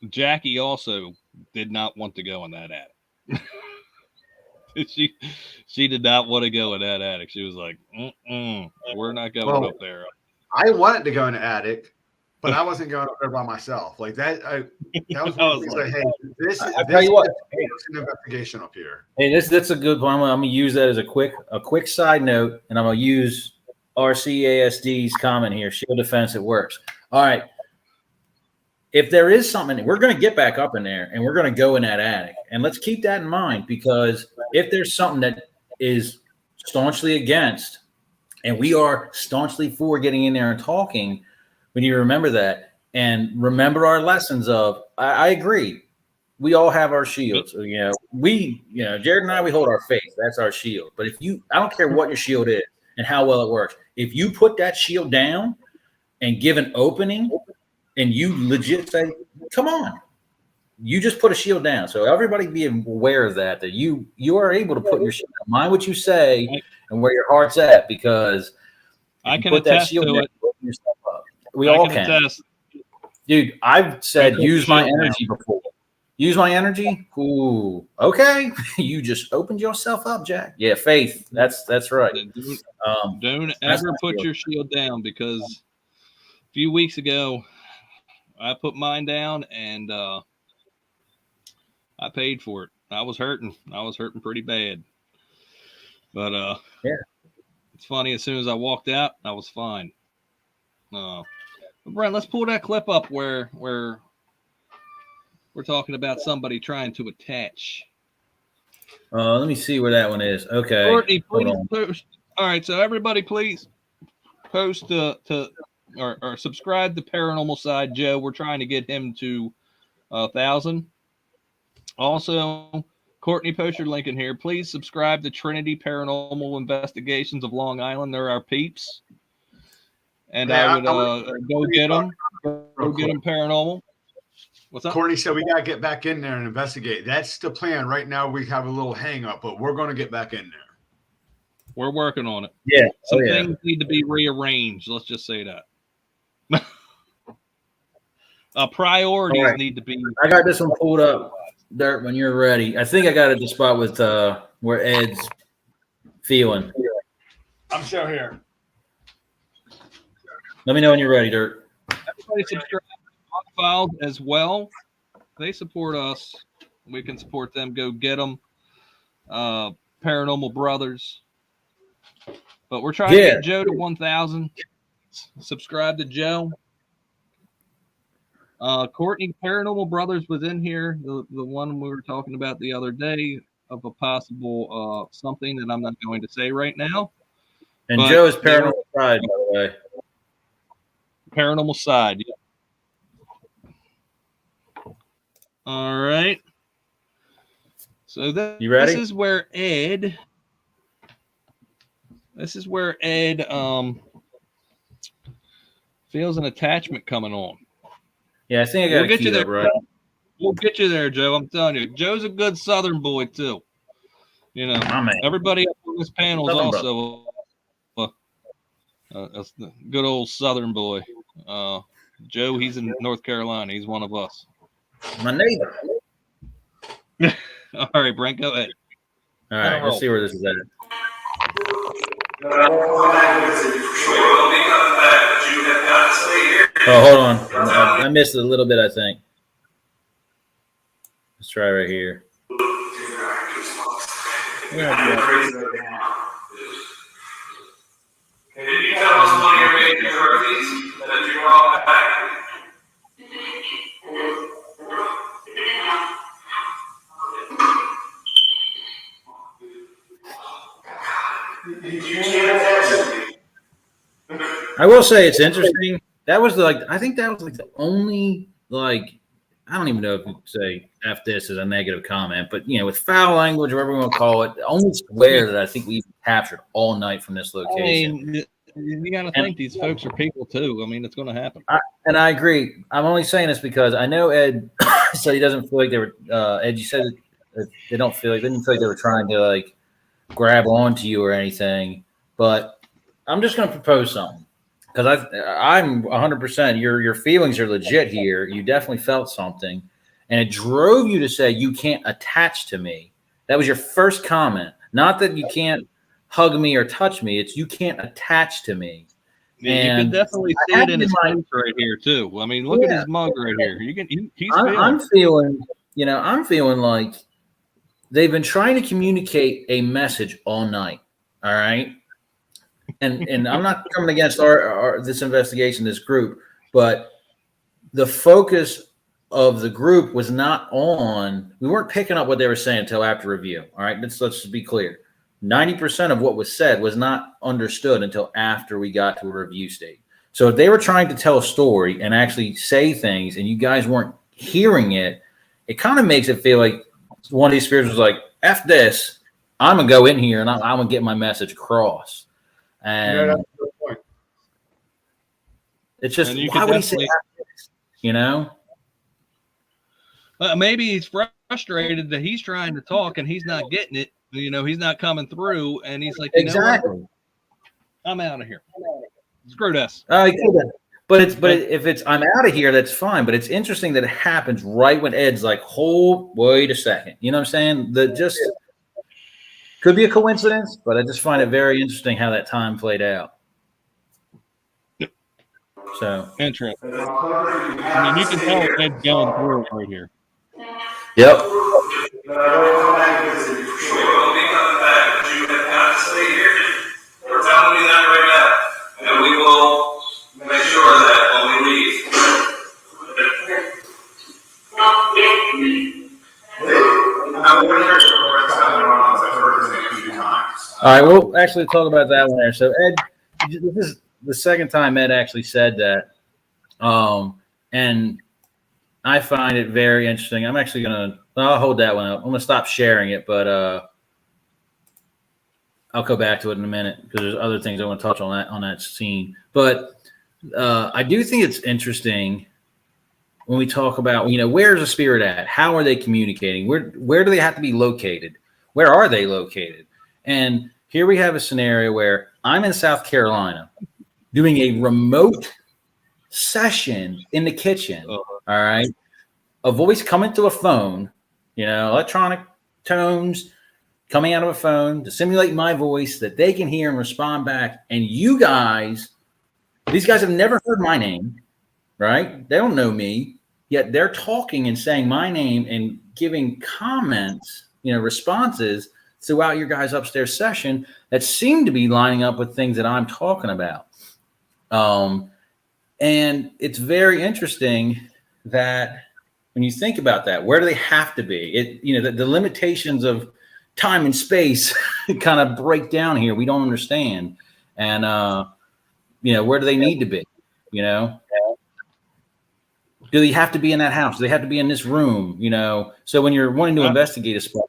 Jackie also did not want to go in that attic. She did not want to go in that attic. She was like, we're not going up there. I wanted to go in the attic, but I wasn't going up there by myself. Like that. That was I one of was the things. like, Like, hey, this tell you what. is an investigation up here. Hey, that's a good one. I'm gonna use that as a quick side note, and I'm gonna use RCASD's comment here. Shield defense, it works. All right. If there is something, we're going to get back up in there and we're going to go in that attic. And let's keep that in mind, because if there's something that is staunchly against and we are staunchly for getting in there and talking, we need to remember that and remember our lessons of, I agree. We all have our shields. Jared and I, we hold our faith. That's our shield. But I don't care what your shield is and how well it works. If you put that shield down and give an opening, and you legit say, come on, you just put a shield down. So everybody be aware of that you are able to put your shield down. Mind what you say and where your heart's at, because I can attest to it. We all can. Dude, I've said use my energy before. Use my energy? Ooh, okay. You just opened yourself up, Jack. Yeah, faith. That's right. Don't ever put your shield down, because a few weeks ago, I put mine down and I paid for it. I was hurting. Pretty bad. But yeah, it's funny. As soon as I walked out, I was fine. Brent, let's pull that clip up where we're talking about somebody trying to attach. Let me see where that one is. Okay. Courtney, please post. All right, so everybody, please post or subscribe to Paranormal Side Joe. We're trying to get him to 1,000. Also, Courtney, post your link in here. Please subscribe to Trinity Paranormal Investigations of Long Island. They're our peeps. And I would go get them. Go get them paranormal. What's up? Courtney said we got to get back in there and investigate. That's the plan. Right now we have a little hang up, but we're going to get back in there. We're working on it. Yeah. Some things need to be rearranged. Let's just say that. Priorities need to be. I got this one pulled up, Dirt, when you're ready. I think I got it the spot with where Ed's feeling. I'm still here. Let me know when you're ready, Dirt. Everybody subscribe to Files as well. They support us. We can support them. Go get them. Paranormal Brothers. But we're trying to get Joe to 1,000. Subscribe to Joe. Courtney, Paranormal Brothers was in here. The one we were talking about the other day of a possible something that I'm not going to say right now. And Joe is Paranormal Side, by the way. Paranormal Side, yeah. All right. So you ready? This is where Ed feels an attachment coming on. Yeah, I think I got to get you there, right? We'll get you there, Joe. I'm telling you. Joe's a good Southern boy, too. You know, everybody up on this panel is also a good old Southern boy. Joe, he's in North Carolina. He's one of us. My neighbor. All right, Brent, go ahead. All right, let's see where this is at. Oh, hold on. I missed it a little bit, I think. Let's try right here. Can you tell us one of your major birthdays that you were all back? I will say it's interesting. That was I think that was the only I don't even know if you say F this as a negative comment, but with foul language, whatever you want to call it, the only swear that I think we captured all night from this location. I mean, you got to think these folks are people too. I mean, it's going to happen. I agree. I'm only saying this because I know Ed said he doesn't feel like they were. Ed, you said that they didn't feel like they were trying to grab onto you or anything. But I'm just going to propose something. Because I'm 100%. Your feelings are legit here. You definitely felt something, and it drove you to say you can't attach to me. That was your first comment. Not that you can't hug me or touch me. It's you can't attach to me. Yeah, you can definitely see it in his face right here too. I mean, look at his mug right here. I'm feeling like they've been trying to communicate a message all night. All right. And I'm not coming against this investigation, this group, but the focus of the group was not on. We weren't picking up what they were saying until after review. All right, let's just be clear. 90% of what was said was not understood until after we got to a review stage. So if they were trying to tell a story and actually say things, and you guys weren't hearing it, it kind of makes it feel like one of these spirits was like, "F this, I'm gonna go in here and I'm gonna get my message across." And that's a good point. It's just, why would he say that? You know? Maybe he's frustrated that he's trying to talk and he's not getting it. You know, he's not coming through, and he's like, exactly. Know what? I'm out of here. Screw this. But if it's I'm out of here, that's fine. But it's interesting that it happens right when Ed's like, wait a second. You know what I'm saying? That just could be a coincidence, but I just find it very interesting how that time played out. So interesting. I mean, you can tell Ed's going through it right here. Yep. We'll be coming back, but you have to stay here. We're telling you that right now. And we will make sure that when we leave. I'm going to hear all right, we'll actually talk about that one there. So, Ed, this is the second time Ed actually said that. And I find it very interesting. I'm actually I'll hold that one up. I'm going to stop sharing it, but I'll go back to it in a minute because there's other things I want to touch on that scene. But I do think it's interesting when we talk about, where's a spirit at? How are they communicating? Where do they have to be located? Where are they located? And here we have a scenario where I'm in South Carolina doing a remote session in the kitchen. All right. A voice coming to a phone, electronic tones coming out of a phone to simulate my voice that they can hear and respond back. And these guys have never heard my name, right? They don't know me, yet they're talking and saying my name and giving comments, responses throughout your guys' upstairs session that seem to be lining up with things that I'm talking about. And it's very interesting that when you think about that, where do they have to be? The limitations of time and space kind of break down here. We don't understand. And, where do they need to be? Do they have to be in that house? Do they have to be in this room? So when you're wanting to investigate a spot,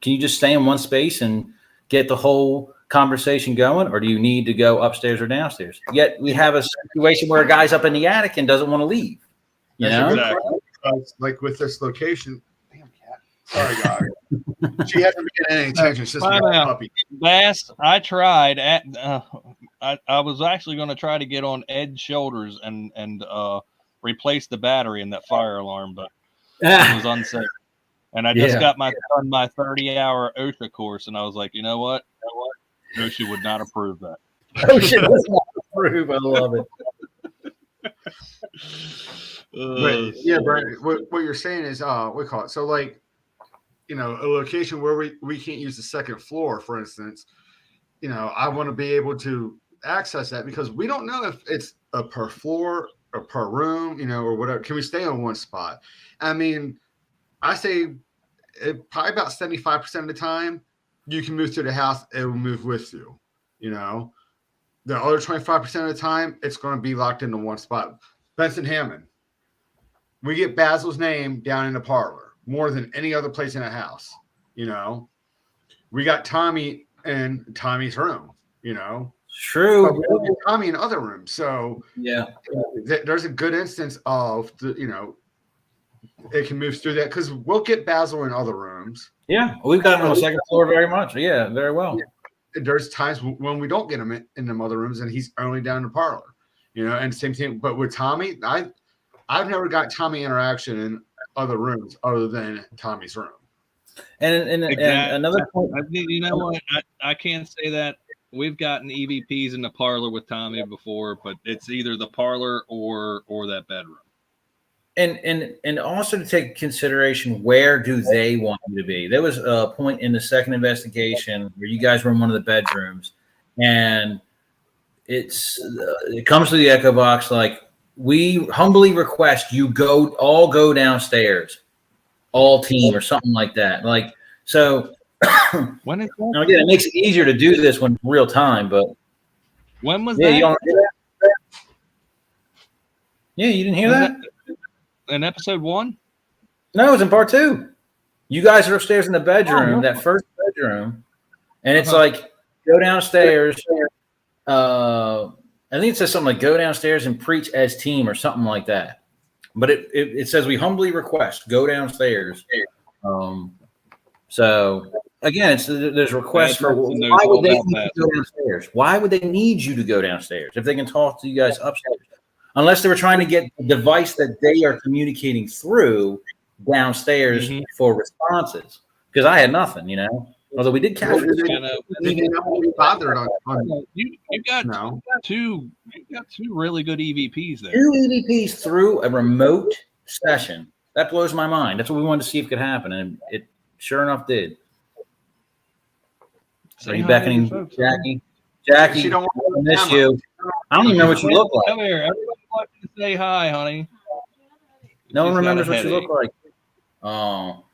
can you just stay in one space and get the whole conversation going, or do you need to go upstairs or downstairs? Yet we have a situation where a guy's up in the attic and doesn't want to leave. Exactly. Like with this location, damn cat. Sorry, guys. She hasn't been getting any attention. She's just a puppy. Bass, I tried. I was actually going to try to get on Ed's shoulders and replace the battery in that fire alarm, but it was unsafe. And I just got my 30-hour OSHA course, and I was like, you know what? OSHA would not approve that. OSHA does not approve. I love it. Yeah, Brent, what you're saying is, we call it. So, like, a location where we can't use the second floor, for instance, I want to be able to access that because we don't know if it's a per floor or per room, or whatever. Can we stay on one spot? I mean, I say probably about 75% of the time you can move through the house, it will move with you. The other 25% of the time, it's going to be locked into one spot. Benson Hammond. We get Basil's name down in the parlor more than any other place in the house. We got Tommy in Tommy's room. True. But we don't get Tommy in other rooms. So yeah, there's a good instance of it can move through that because we'll get Basil in other rooms. Yeah, we've got him on the second floor very much. Yeah, very well. Yeah. There's times when we don't get him in the other rooms and he's only down in the parlor. And same thing. But with Tommy, I've never got Tommy interaction in other rooms other than Tommy's room. And exactly. another point, you know what? I can't say that we've gotten EVPs in the parlor with Tommy before, but it's either the parlor or that bedroom. And also to take consideration, where do they want you to be? There was a point in the second investigation where you guys were in one of the bedrooms, and it comes to the echo box like, we humbly request you all go downstairs, all team, or something like that. Like, so When is now again, it makes it easier to do this when it's real time, but when was yeah, that? you don't hear that? Yeah, you didn't hear that? In episode 1? No, it was in part 2. You guys are upstairs in the bedroom, that first bedroom, and it's like, go downstairs. I think it says something like, go downstairs and preach as team or something like that. But it says, we humbly request, go downstairs. So again, there's requests for why would they need to go downstairs? Why would they need you to go downstairs if they can talk to you guys upstairs? Unless they were trying to get the device that they are communicating through downstairs for responses. Because I had nothing, Although we did catch bothered on you got two really good EVPs there. 2 EVPs through a remote session. That blows my mind. That's what we wanted to see if it could happen, and it sure enough did. Are you beckoning, Jackie? Jackie, I miss you. I don't even know what you look like. Come here. Everybody wants you to say hi, honey. No one remembers what you look like. Oh.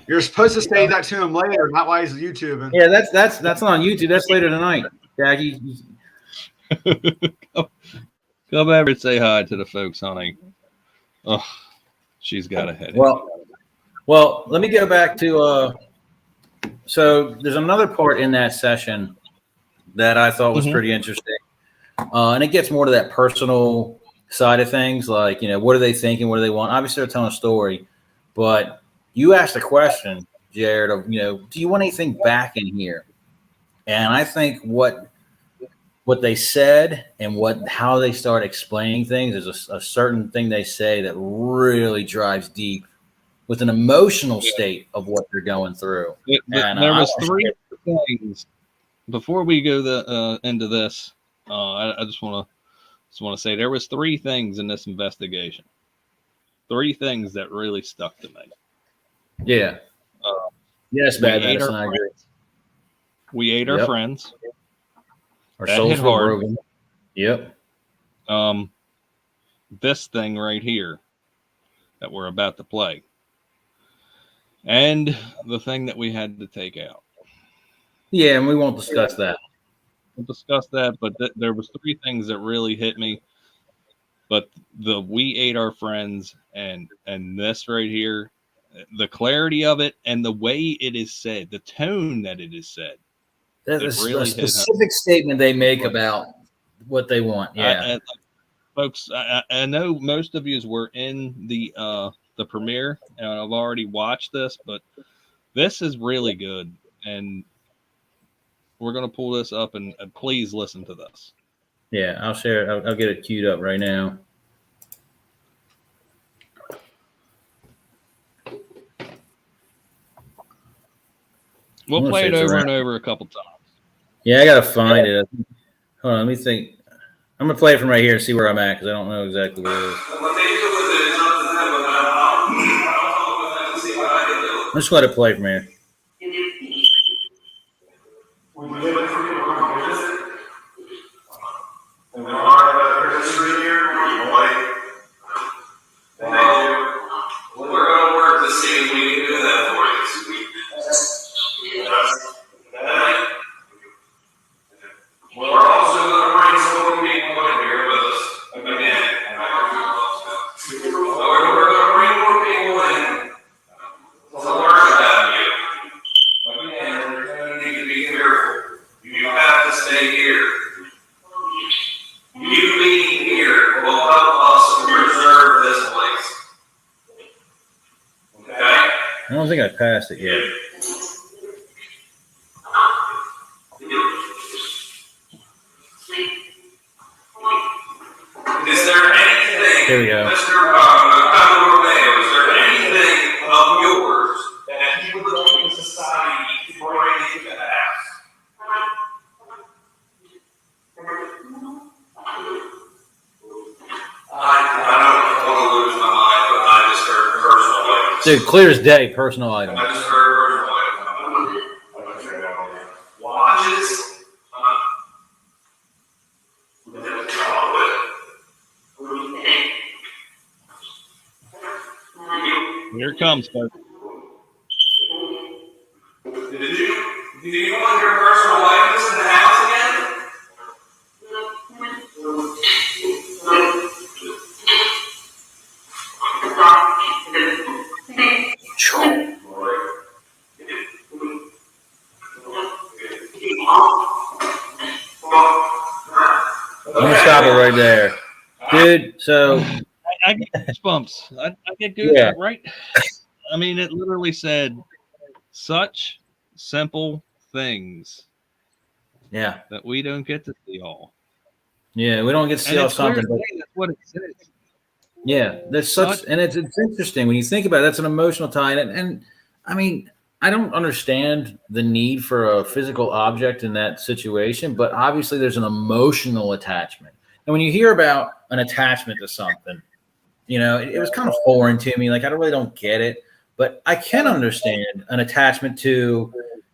You're supposed to say that to him later, not while he's YouTubing. Yeah, that's not on YouTube. That's later tonight, Jackie. Come over and say hi to the folks, honey. Oh, she's got a headache. Well, let me go back to so there's another part in that session that I thought was pretty interesting. And it gets more to that personal side of things, like, what are they thinking? What do they want? Obviously, they're telling a story, but you asked a question, Jared, of, do you want anything back in here? And I think what they said and how they start explaining things is a certain thing they say that really drives deep with an emotional state of what they're going through. There was 3 things before we go into this. I just want to say there was 3 things in this investigation. 3 things that really stuck to me. Yeah. Yes, bad medicine. I agree. We ate our friends. Our souls were broken. Yep. This thing right here that we're about to play, and the thing that we had to take out. Yeah, and we won't discuss that. We'll discuss that, but there was 3 things that really hit me. But we ate our friends, and this right here, the clarity of it and the way it is said, the tone that it is said. That's really a specific statement they make about what they want. Yeah. Folks, I know most of you were in the premiere, and I've already watched this, but this is really good. And we're going to pull this up, and please listen to this. Yeah, I'll share it. I'll get it queued up right now. We'll play it over and over a couple times. Yeah, I got to find it. Hold on, let me think. I'm going to play it from right here and see where I'm at, because I don't know exactly where it is. I'm just let it play from here. We're going to work to see if we can do that for you. We're also going to bring some people in here with us. Again, we're going to bring more people in to learn about you. Again, you're going to need to be careful. You have to stay here. You being here will help us preserve this place. Okay? I don't think I passed it yet. Is there anything, Here we go. Mr. Romeo, is there anything of yours that you would like the society to bring into the house? Dude, clear as day, personal item. I just heard watches. Here it comes, folks. Do you want your personal items in the house again? I'm gonna stop it right there, dude. So I get goosebumps. I get goosebumps, Yeah. right? I mean, it literally said such simple things yeah, that we don't get to see all. yeah, we don't get to see And all it's clear something. as But day, that's what it says. yeah, that's such, and it's interesting when you think about it. That's an emotional tie, and I mean, I don't understand the need for a physical object in that situation, but obviously there's an emotional attachment. And when you hear about an attachment to something, you know, it was kind of foreign to me. Like I really don't get it, but I can understand an attachment to,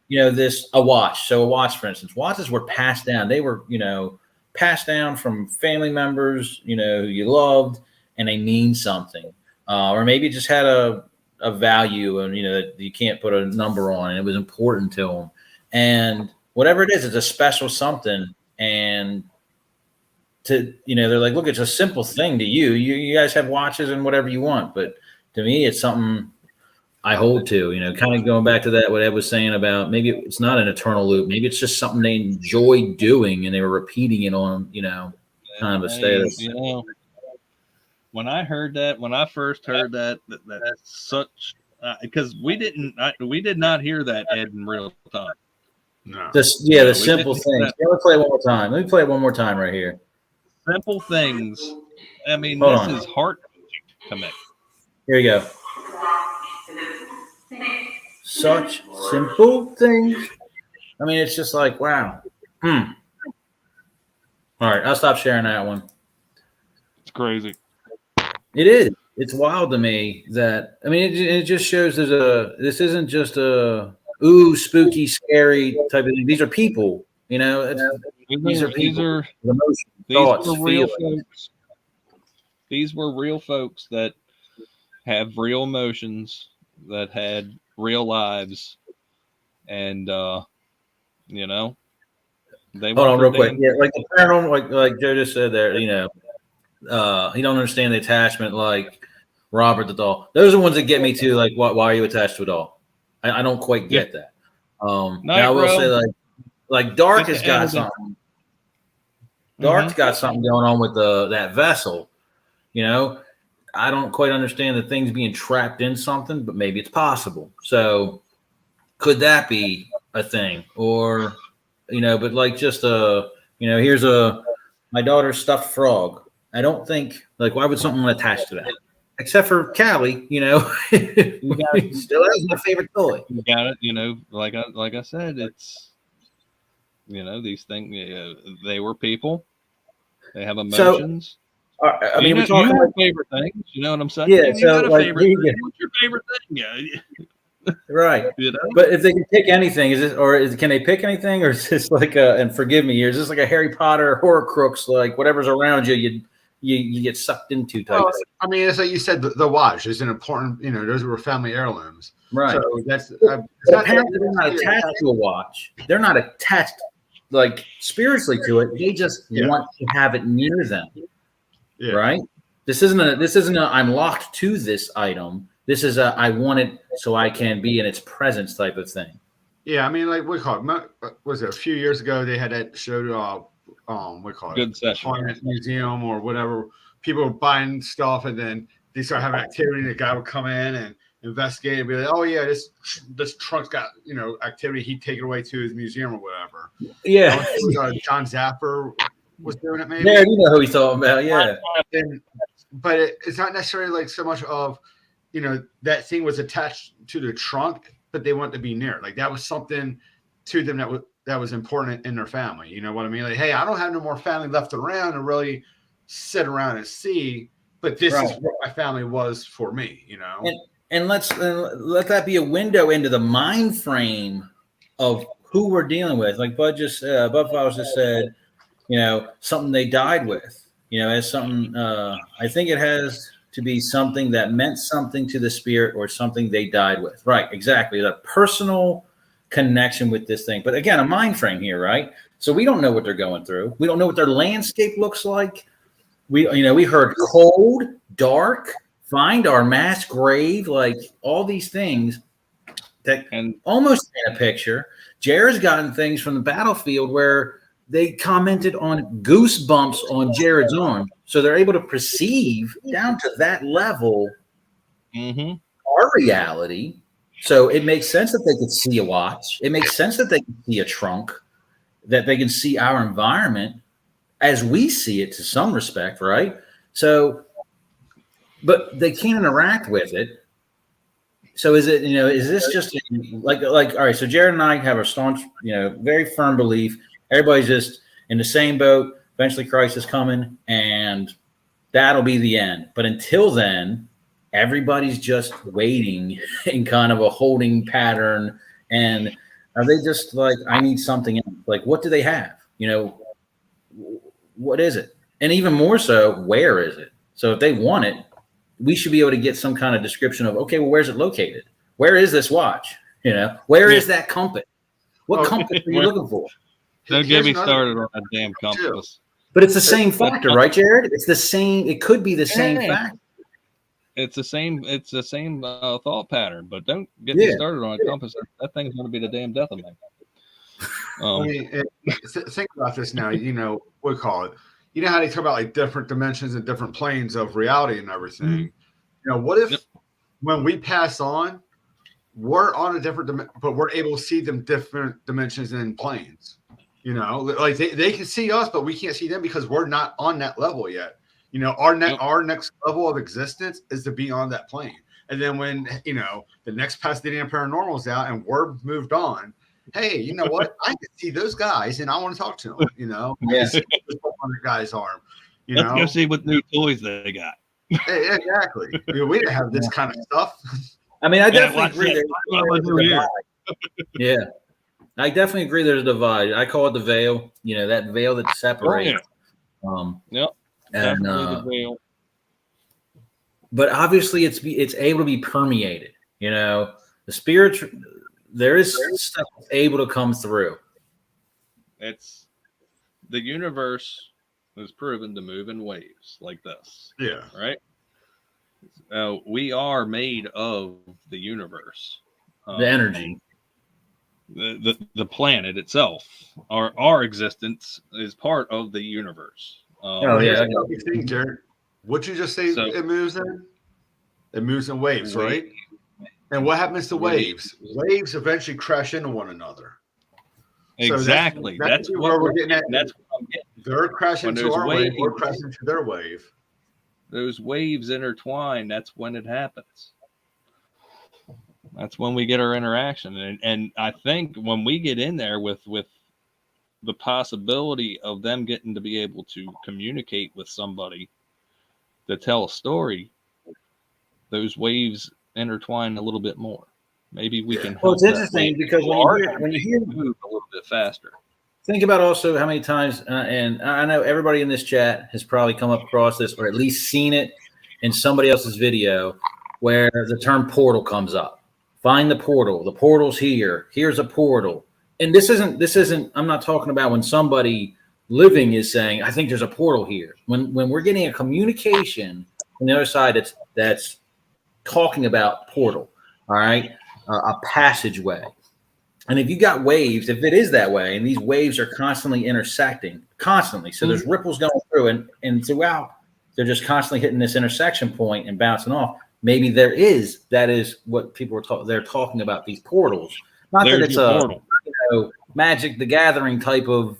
you know, a watch. So a watch, for instance, watches were passed down. They were, you know, passed down from family members, you know, who you loved, and they mean something. Or maybe it just had a value, and you know that you can't put a number on, and it was important to them. And whatever it is, it's a special something. And to, you know, they're like, look, it's a simple thing to you. You guys have watches and whatever you want, but to me, it's something I hold to. You know, kind of going back to that what Ed was saying about maybe it's not an eternal loop. Maybe it's just something they enjoy doing, and they were repeating it on, you know, kind of a status. You know, when I first heard that that's such because we did not hear that, Ed, in real time. No. The we simple didn't things. hear Let me play it one more time. Let me play it one more time right here. Simple things. I mean, Hold this on. is heart commit. Here you go. Such simple things. I mean, it's just like, wow. All right, I'll stop sharing that one. It's crazy. It is. It's wild to me that, I mean, it just shows this isn't just a spooky, scary type of thing. These are people, you know. These are people. Emotions, thoughts, were real feelings. folks. These were real folks that have real emotions, that had real lives, and you know, they Hold on, real quick. damn- Yeah, like the paranormal, like Joe just said there. You know, he don't understand the attachment, like Robert the doll. Those are the ones that get me too. Like, why are you attached to a doll? I don't quite get that. Now I will say, like Dark has got something. Dark's got something going on with that vessel. You know, I don't quite understand the things being trapped in something, but maybe it's possible. So could that be a thing? Or, you know, but like just you know, here's my daughter's stuffed frog. I don't think, like, why would someone attach to that? Except for Callie, you know, still has my favorite toy. You got it. You know, like I said, it's, you know, these things. They were people. They have emotions. So, I mean, we're you talking have favorite things. You know what I'm saying? Yeah. You So, got a like, favorite thing. What's your favorite thing? Yeah. Right. You know? But if they can pick anything, can they pick anything, or is this like and forgive me here, is this like a Harry Potter horror crooks, like whatever's around you get sucked into type Well, thing? I mean, it's like you said, the watch is an important, you know, those were family heirlooms. Right. So that's apparently they're not attached to a watch. They're not attached like spiritually to it. They just want to have it near them. Yeah. Right. This isn't a I'm locked to this item. This is I want it so I can be in its presence type of thing. Yeah, I mean, like we call it. Was it a few years ago they had that show? We call it Good session. Haunted Museum or whatever. People were buying stuff, and then they start having activity. And the guy would come in and investigate and be like, "Oh yeah, this trunk's got, you know, activity. He'd take it away to his museum or whatever." Yeah. John Zapper was doing it. Maybe. Yeah, you know who he's talking about. Yeah. But it's not necessarily like so much of, you know, that thing was attached to the trunk, but they want to be near it. Like that was something to them that was important in their family. You know what I mean? Like, hey, I don't have no more family left around to really sit around and see, but this is what my family was for me, you know? and let that be a window into the mind frame of who we're dealing with. Like Bud Files just said, something they died with, as something. I think it has to be something that meant something to the spirit or something they died with. Right, exactly. The personal connection with this thing. But again, a mind frame here, right? So we don't know what they're going through. We don't know what their landscape looks like. We heard cold, dark, find our mass grave, like all these things that almost in a picture. Jared's gotten things from the battlefield where they commented on goosebumps on Jared's arm. So they're able to perceive down to that level our reality. So it makes sense that they could see a watch. It makes sense that they can see a trunk, that they can see our environment as we see it to some respect, right? So, but they can't interact with it. So is it, is this just like, all right, so Jared and I have a staunch, very firm belief. Everybody's just in the same boat. Eventually Christ is coming and that'll be the end. But until then, everybody's just waiting in kind of a holding pattern. And are they just like, I need something else? Like, what do they have? What is it? And even more so, where is it? So if they want it, we should be able to get some kind of description of, okay, well, where's it located? Where is this watch? Where is that compass? What compass are you looking for? Don't get me started on that damn compass. But it's the same factor, right, Jared? It's the same. It could be the same factor. It's the same. It's the same thought pattern. But don't get me started on a compass. That thing's going to be the damn death of me. Think about this now. We call it. You know how they talk about like different dimensions and different planes of reality and everything. What if when we pass on, we're on a different but we're able to see them different dimensions and planes. Like they can see us, but we can't see them because we're not on that level yet. Our next level of existence is to be on that plane. And then when the next Pasadena Paranormal is out and we're moved on, hey, you know what? I can see those guys and I want to talk to them. I can see this 100 guy's arm. Let's go see what new toys they got. Exactly. We didn't have this kind of stuff. I mean, I definitely agree. Yeah. I definitely agree there's a divide. I call it the veil, that veil that separates. Definitely the veil. But obviously it's able to be permeated. The spirit, there is stuff able to come through. It's the universe is proven to move in waves like this. Yeah. Right. We are made of the universe. The energy. The planet itself, our existence is part of the universe. You think, Jared? What'd you just say? It moves in. It moves in waves, right? And what happens to waves? Waves eventually crash into one another. Exactly. So that's what we're getting at. That's what I'm getting. They're crashing to our wave. We're crashing to their wave. Those waves intertwine. That's when it happens. That's when we get our interaction. And I think when we get in there with the possibility of them getting to be able to communicate with somebody to tell a story, those waves intertwine a little bit more. Maybe we can help. Well, it's interesting because when you hear move a little bit faster. Think about also how many times, and I know everybody in this chat has probably come across this or at least seen it in somebody else's video where the term portal comes up. Find the portal. The portal's here. Here's a portal. And this isn't, I'm not talking about when somebody living is saying, I think there's a portal here. When we're getting a communication on the other side that's talking about portal, all right, a passageway. And if you got waves, if it is that way, and these waves are constantly intersecting, so there's ripples going through and throughout, they're just constantly hitting this intersection point and bouncing off. Maybe that is what people they're talking about, these portals. Not that it's a Magic the Gathering type of,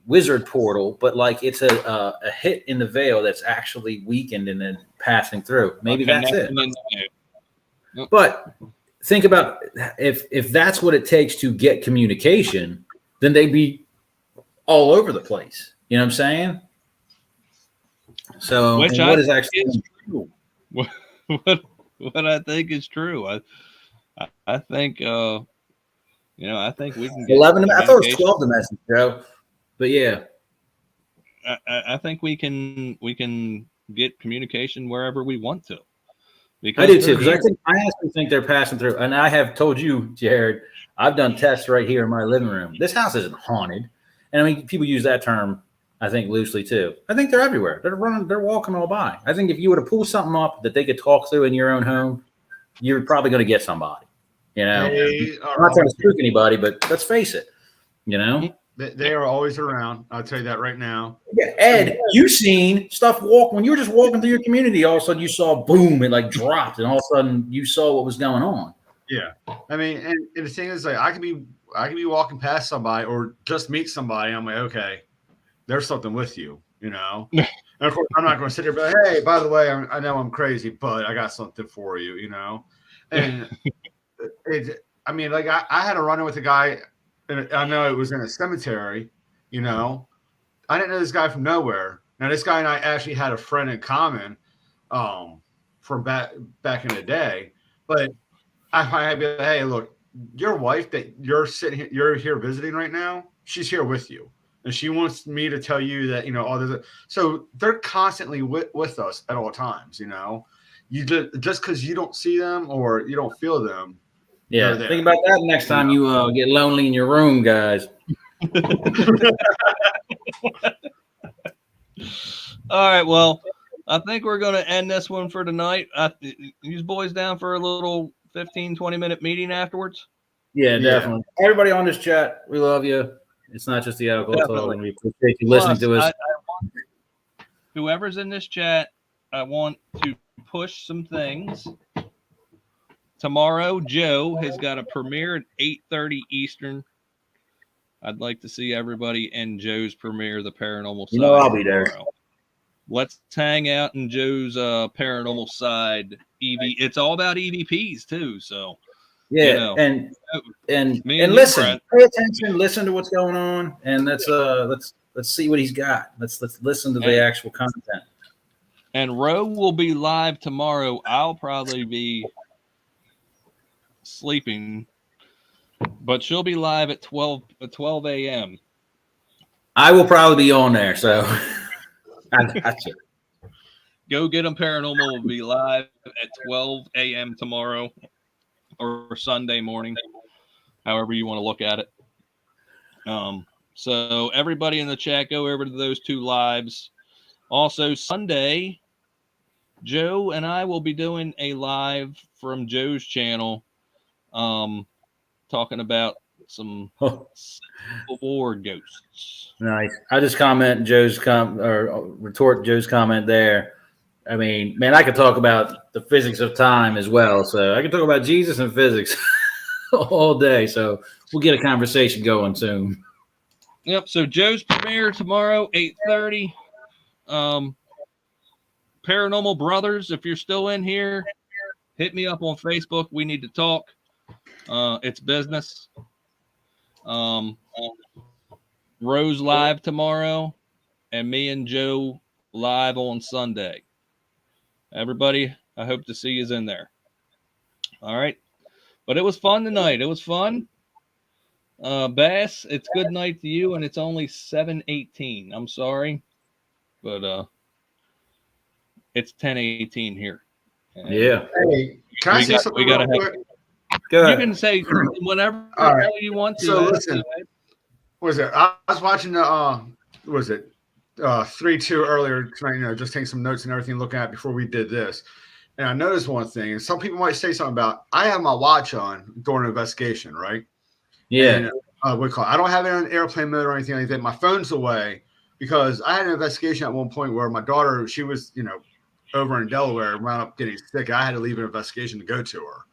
wizard portal, but like it's a hit in the veil that's actually weakened and then passing through. Maybe that's it. But think about if that's what it takes to get communication, then they'd be all over the place. You know what I'm saying? So Which what is actually true. what I think is true. I think I think we can get 11. I thought it was communication. 12 dimensions, Joe. But yeah, I think we can get communication wherever we want to. I do too. they're Because here. I actually think they're passing through. And I have told you, Jared, I've done tests right here in my living room. This house isn't haunted. And I mean, people use that term, I think, loosely too. I think they're everywhere. They're walking all by. I think if you were to pull something up that they could talk through in your own home, you're probably going to get somebody. You know, They I'm are not trying to always, spook anybody, but let's face it. You know, they are always around. I'll tell you that right now. yeah, Ed, you seen stuff walk when you were just walking through your community. All of a sudden, you saw boom, it like dropped, and all of a sudden, you saw what was going on. Yeah, I mean, and the thing is, like, I could be walking past somebody or just meet somebody. I'm like, okay, there's something with you, you know. And of course, I'm not going to sit there and be like, hey, by the way, I know I'm crazy, but I got something for you, you know. And I mean, like, I had a run-in with a guy, and I know it was in a cemetery, you know. I didn't know this guy from nowhere. Now, this guy and I actually had a friend in common from back in the day, but I'd be like, hey, look, your wife that you're here visiting right now, she's here with you. And she wants me to tell you that, you know, so they're constantly with us at all times, you know. You just because you don't see them or you don't feel them. Yeah, they're there. think about that next time you get lonely in your room, guys. All right, well, I think we're going to end this one for tonight. You boys down for a little 15, 20-minute meeting afterwards? Yeah, definitely. Everybody on this chat, we love you. It's not just the alcohol talk, and we appreciate you listening to us. Whoever's in this chat, I want to push some things. Tomorrow, Joe has got a premiere at 8:30 Eastern. I'd like to see everybody in Joe's premiere, The Paranormal Side. You know I'll be there. Tomorrow. Let's hang out in Joe's Paranormal Side. It's all about EVPs too, so yeah, you know. and you, listen, Brent. pay attention, listen to what's going on, and let's see what he's got. Let's listen to the actual content. And Ro will be live tomorrow. I'll probably be sleeping, but she'll be live at 12 a.m. I will probably be on there, so I got you. Go Get 'em Paranormal will be live at 12 a.m. tomorrow or Sunday morning, however you want to look at it. So everybody in the chat, go over to those two lives. Also, Sunday, Joe and I will be doing a live from Joe's channel, talking about some Civil War ghosts. Nice. I just comment Joe's retort Joe's comment there. I mean, man, I could talk about the physics of time as well. So I can talk about Jesus and physics all day. So we'll get a conversation going soon. Yep. So Joe's premiere tomorrow, 8:30. Paranormal Brothers, if you're still in here, hit me up on Facebook. We need to talk. It's business. Rose live tomorrow, and me and Joe live on Sunday. Everybody, I hope to see you in there. All right. But it was fun tonight. It was fun. Bass, it's good night to you, and it's only 7:18. I'm sorry, but it's 10:18 here. And yeah. Hey, can I say something real quick? Go ahead. You can say whenever you want to. So listen, was it? I was watching the 3-2 earlier tonight. You know, just taking some notes and everything, looking at before we did this. And I noticed one thing, and some people might say something about, I have my watch on during an investigation, right? Yeah. And, I don't have it on airplane mode or anything like that. My phone's away because I had an investigation at one point where my daughter, she was, you know, over in Delaware, wound up getting sick. I had to leave an investigation to go to her.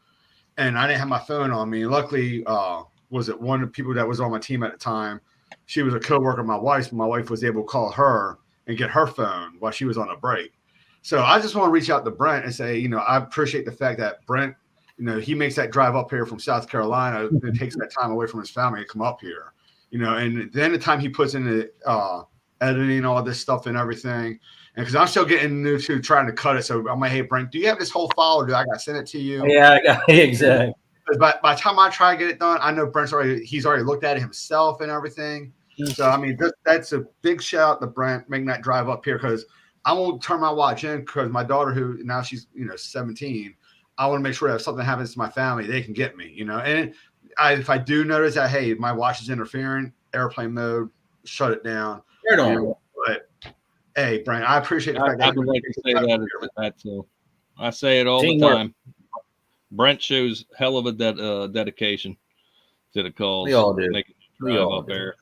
And I didn't have my phone on me. And luckily, one of the people that was on my team at the time, she was a coworker of my wife's. My wife was able to call her and get her phone while she was on a break. So I just want to reach out to Brent and say, you know, I appreciate the fact that Brent, you know, he makes that drive up here from South Carolina and takes that time away from his family to come up here, you know, and then the time he puts in the editing all this stuff and everything. And because I'm still getting new to trying to cut it. So I'm like, hey, Brent, do you have this whole file or do I got to send it to you? Yeah, exactly. Because by the time I try to get it done, I know he's already looked at it himself and everything. So, I mean, that's a big shout out to Brent making that drive up here because I won't turn my watch in because my daughter, who now she's, 17, I want to make sure that if something happens to my family, they can get me, And if I do notice that, hey, my watch is interfering, airplane mode, shut it down. But, hey, Brent, I appreciate the fact that I would like to say that too. I say it all the time. Brent shows hell of a dedication to the calls. We all do. We all up there.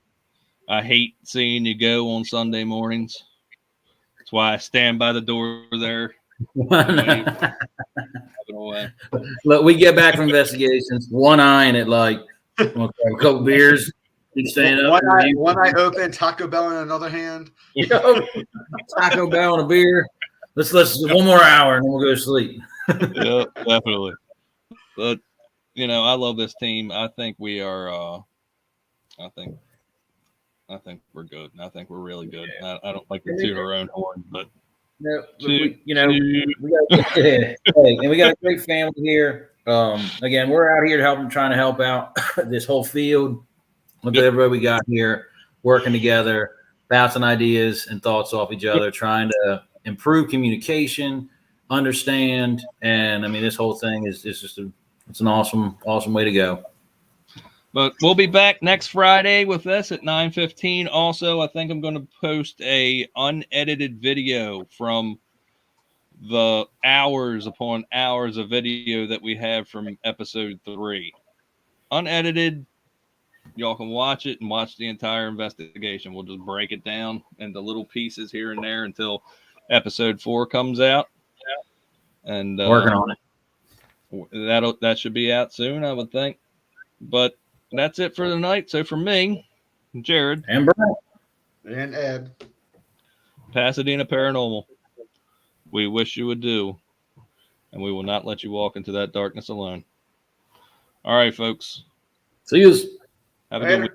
I hate seeing you go on Sunday mornings. That's why I stand by the door there. Look, we get back from investigations, one eyeing it like a couple beers. One eye open, Taco Bell in another hand. Taco Bell and a beer. Let's one more hour and then we'll go to sleep. Yeah, definitely. But I love this team. I think we are. I think we're good. I think we're really good. I don't like to toot our own horn, but we got a great family here. Again, we're out here trying to help out this whole field with everybody we got here, working together, bouncing ideas and thoughts off each other, trying to improve communication, understand, and I mean, this whole thing is just it's an awesome way to go. But we'll be back next Friday with this at 9:15. Also, I think I'm going to post a unedited video from the hours upon hours of video that we have from episode 3. Unedited. Y'all can watch it and watch the entire investigation. We'll just break it down into little pieces here and there until episode 4 comes out. And working on it. That should be out soon, I would think. But that's it for tonight. So for me, Jared, and Brent, and Ed, Pasadena Paranormal, we wish you adieu, and we will not let you walk into that darkness alone. All right, folks. See you. Have a good week.